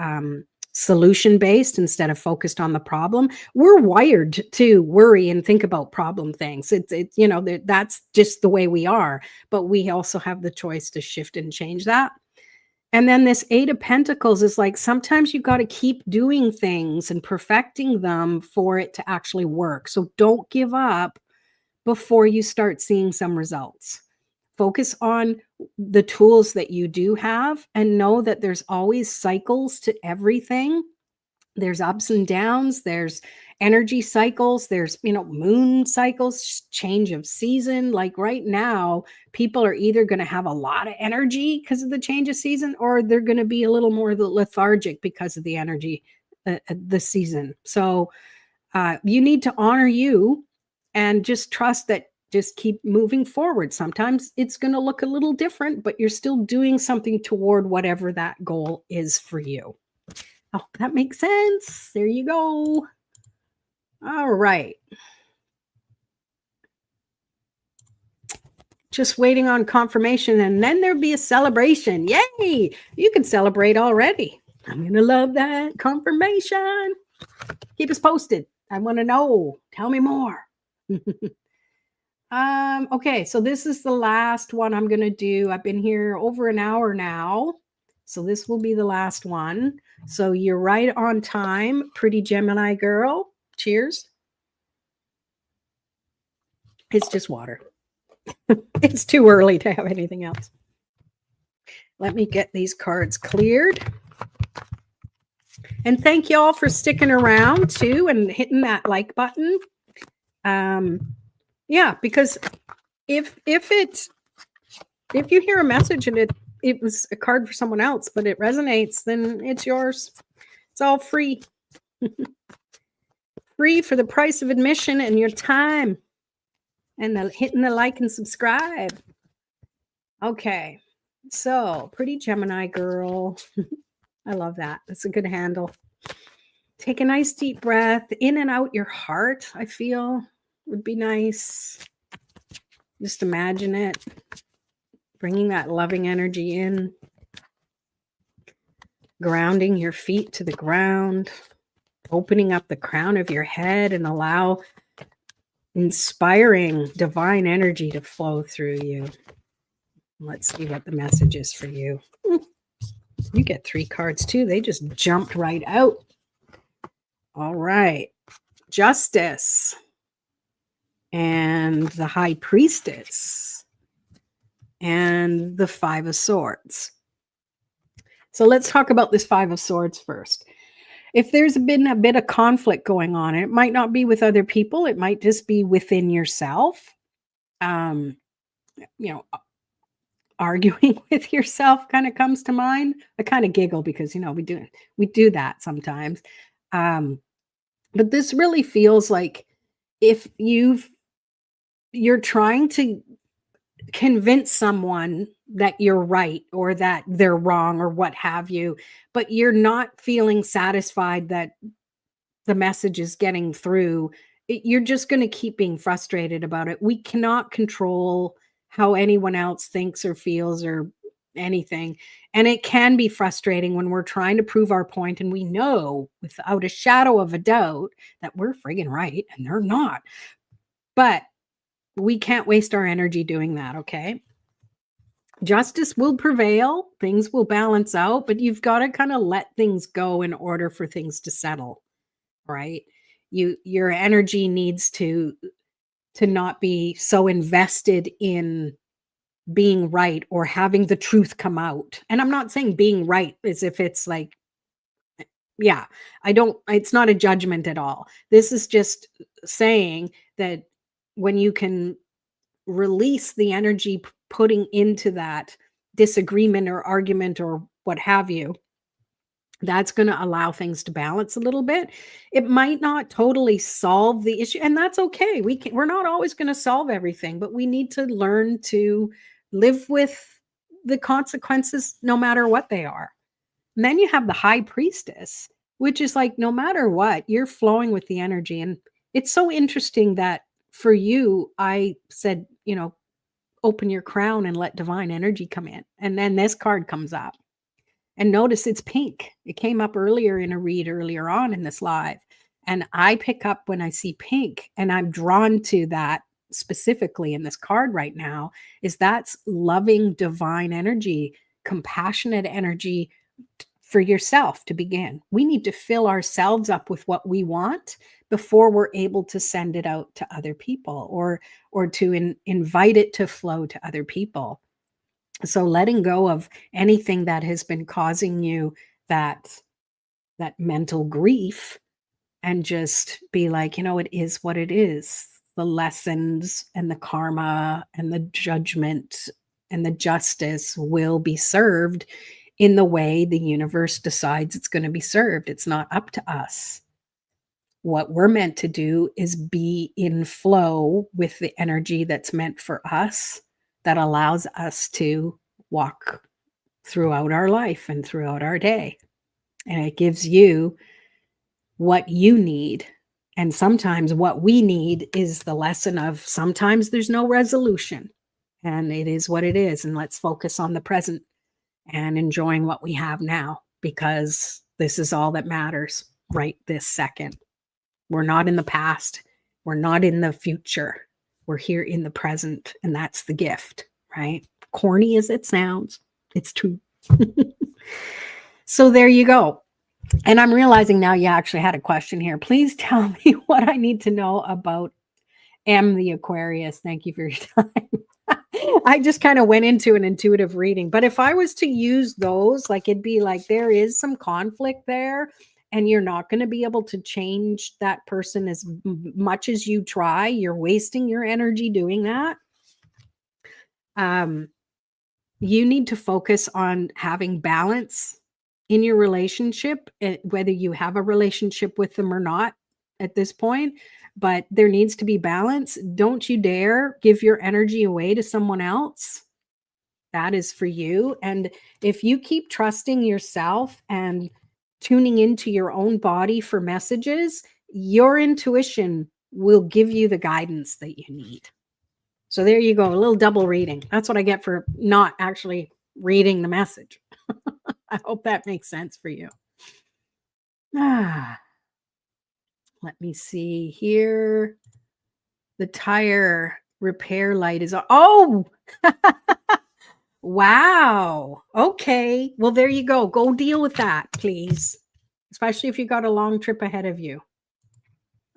solution based instead of focused on the problem. We're wired to worry and think about problem things. It's you know, that's just the way we are, but we also have the choice to shift and change that. And then this 8 of Pentacles is like, sometimes you got to keep doing things and perfecting them for it to actually work. So don't give up before you start seeing some results. Focus on the tools that you do have and know that there's always cycles to everything. There's ups and downs, there's energy cycles, there's, you know, moon cycles, change of season. Like right now, people are either going to have a lot of energy because of the change of season, or they're going to be a little more lethargic because of the energy, the season. So you need to honor you and just trust that, just keep moving forward. Sometimes it's going to look a little different, but you're still doing something toward whatever that goal is for you. Oh, that makes sense. There you go. All right. Just waiting on confirmation, and then there'll be a celebration. Yay! You can celebrate already. I'm going to love that confirmation. Keep us posted. I want to know. Tell me more. Okay, so this is the last one I'm going to do. I've been here over an hour now. So this will be the last one. So you're right on time, pretty Gemini girl. Cheers. It's just water. It's too early to have anything else. Let me get these cards cleared. And thank you all for sticking around too and hitting that like button. Yeah, because if you hear a message and it was a card for someone else, but it resonates, then it's yours. It's all free. Free for the price of admission and your time. And hitting the like and subscribe. Okay. So, pretty Gemini girl. I love that. That's a good handle. Take a nice deep breath in and out your heart, I feel. would be nice. Just imagine it. Bringing that loving energy in. Grounding your feet to the ground. Opening up the crown of your head and allow inspiring divine energy to flow through you. Let's see what the message is for you. You get 3 cards too. They just jumped right out. All right. Justice and the High Priestess and the 5 of Swords. So let's talk about this 5 of Swords first. If there's been a bit of conflict going on, it might not be with other people. It might just be within yourself. Arguing with yourself kind of comes to mind. I kind of giggle because, we do that sometimes. But this really feels like if you're trying to convince someone that you're right or that they're wrong or what have you, but you're not feeling satisfied that the message is getting through, you're just going to keep being frustrated about it. We cannot control how anyone else thinks or feels or anything. And it can be frustrating when we're trying to prove our point and we know without a shadow of a doubt that we're friggin' right and they're not. But we can't waste our energy doing that, okay? Justice will prevail. Things will balance out, but you've got to kind of let things go in order for things to settle, right? Your energy needs to not be so invested in being right or having the truth come out. And I'm not saying being right as if it's like, yeah, it's not a judgment at all. This is just saying that when you can release the energy putting into that disagreement or argument or what have you, that's going to allow things to balance a little bit. It might not totally solve the issue, and that's okay. We're not always going to solve everything, but we need to learn to live with the consequences no matter what they are. And then you have the High Priestess, which is like, no matter what, you're flowing with the energy. And it's so interesting that for you, I said, open your crown and let divine energy come in. And then this card comes up. And notice it's pink. It came up earlier in a read earlier on in this live. And I pick up when I see pink, and I'm drawn to that specifically in this card right now, is that's loving divine energy, compassionate energy for yourself to begin. We need to fill ourselves up with what we want before we're able to send it out to other people or to invite it to flow to other people. So letting go of anything that has been causing you that mental grief and just be like, it is what it is. The lessons and the karma and the judgment and the justice will be served in the way the universe decides it's going to be served. It's not up to us. What we're meant to do is be in flow with the energy that's meant for us, that allows us to walk throughout our life and throughout our day. And it gives you what you need. And sometimes what we need is the lesson of sometimes there's no resolution and it is what it is. And let's focus on the present and enjoying what we have now, because this is all that matters right this second. We're not in the past. We're not in the future. We're here in the present. And that's the gift, right? Corny as it sounds, it's true. So there you go. And I'm realizing now you actually had a question here. Please tell me what I need to know about M the Aquarius. Thank you for your time. I just kind of went into an intuitive reading. But if I was to use those, like it'd be like there is some conflict there and you're not going to be able to change that person as much as you try. You're wasting your energy doing that. You need to focus on having balance in your relationship, whether you have a relationship with them or not at this point, but there needs to be balance. Don't you dare give your energy away to someone else. That is for you. And if you keep trusting yourself and tuning into your own body for messages, your intuition will give you the guidance that you need. So there you go, a little double reading. That's what I get for not actually reading the message. I hope that makes sense for you. Let me see here. The tire repair light is on. Oh, wow. Okay. Well, there you go. Go deal with that, please. Especially if you got a long trip ahead of you.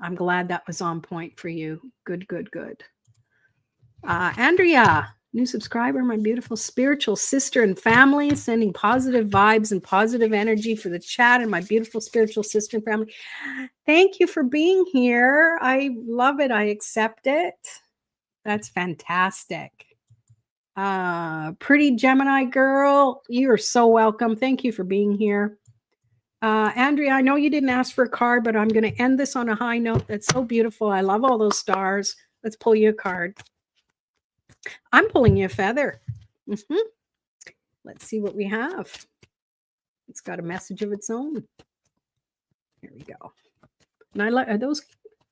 I'm glad that was on point for you. Good, good, good. Andrea, new subscriber, my beautiful spiritual sister and family, sending positive vibes and positive energy for the chat and my beautiful spiritual sister and family. Thank you for being here. I love it. I accept it. That's fantastic. Pretty Gemini girl, you are so welcome. Thank you for being here. Andrea, I know you didn't ask for a card, but I'm going to end this on a high note. That's so beautiful. I love all those stars. Let's pull you a card. I'm pulling you a feather. Let's see what we have. It's got a message of its own. Here we go. And I like, are those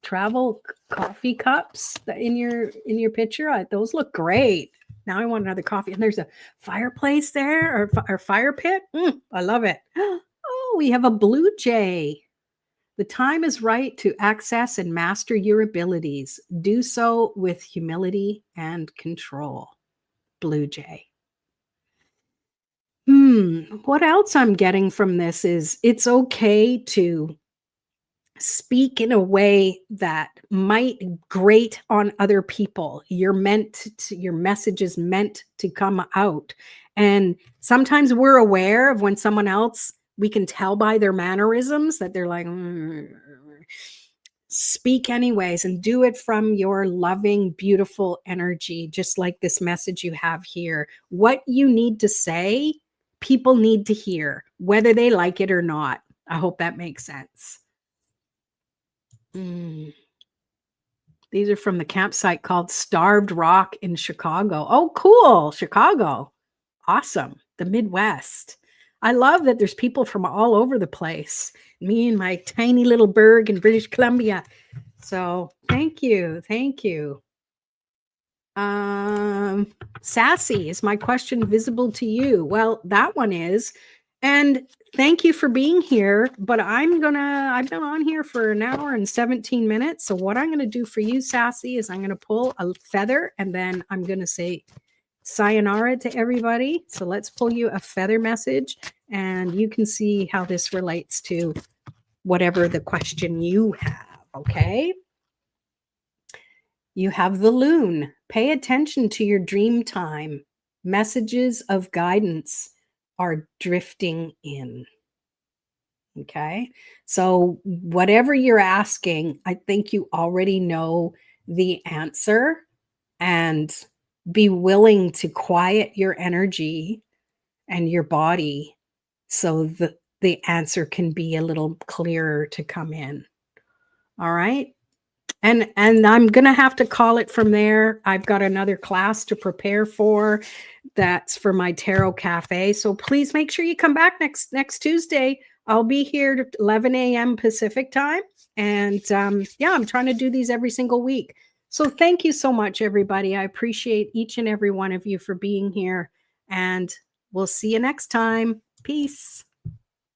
travel coffee cups that in your picture? Those look great. Now I want another coffee. And there's a fireplace there or fire pit. I love it. Oh, we have a blue jay. The time is right to access and master your abilities. Do so with humility and control. Blue jay. What else I'm getting from this is it's okay to speak in a way that might grate on other people. Your message is meant to come out. And sometimes we're aware of when someone else, we can tell by their mannerisms that they're like, speak anyways and do it from your loving, beautiful energy, just like this message you have here. What you need to say, people need to hear, whether they like it or not. I hope that makes sense. These are from the campsite called Starved Rock in Chicago. Oh, cool. Chicago. Awesome. The Midwest. I love that there's people from all over the place. Me and my tiny little burg in British Columbia. So thank you. Thank you. Sassy, is my question visible to you? Well, that one is. And thank you for being here. But I've been on here for an hour and 17 minutes. So what I'm going to do for you, Sassy, is I'm going to pull a feather and then I'm going to say sayonara to everybody. So let's pull you a feather message and you can see how this relates to whatever the question you have. Okay. You have the loon. Pay attention to your dream time. Messages of guidance are drifting in. Okay. So whatever you're asking, I think you already know the answer, and be willing to quiet your energy and your body so the answer can be a little clearer to come in. All right. And I'm going to have to call it from there. I've got another class to prepare for. That's for my Tarot Cafe. So please make sure you come back next Tuesday. I'll be here at 11 a.m. Pacific time. And yeah, I'm trying to do these every single week. So thank you so much, everybody. I appreciate each and every one of you for being here. And we'll see you next time. Peace.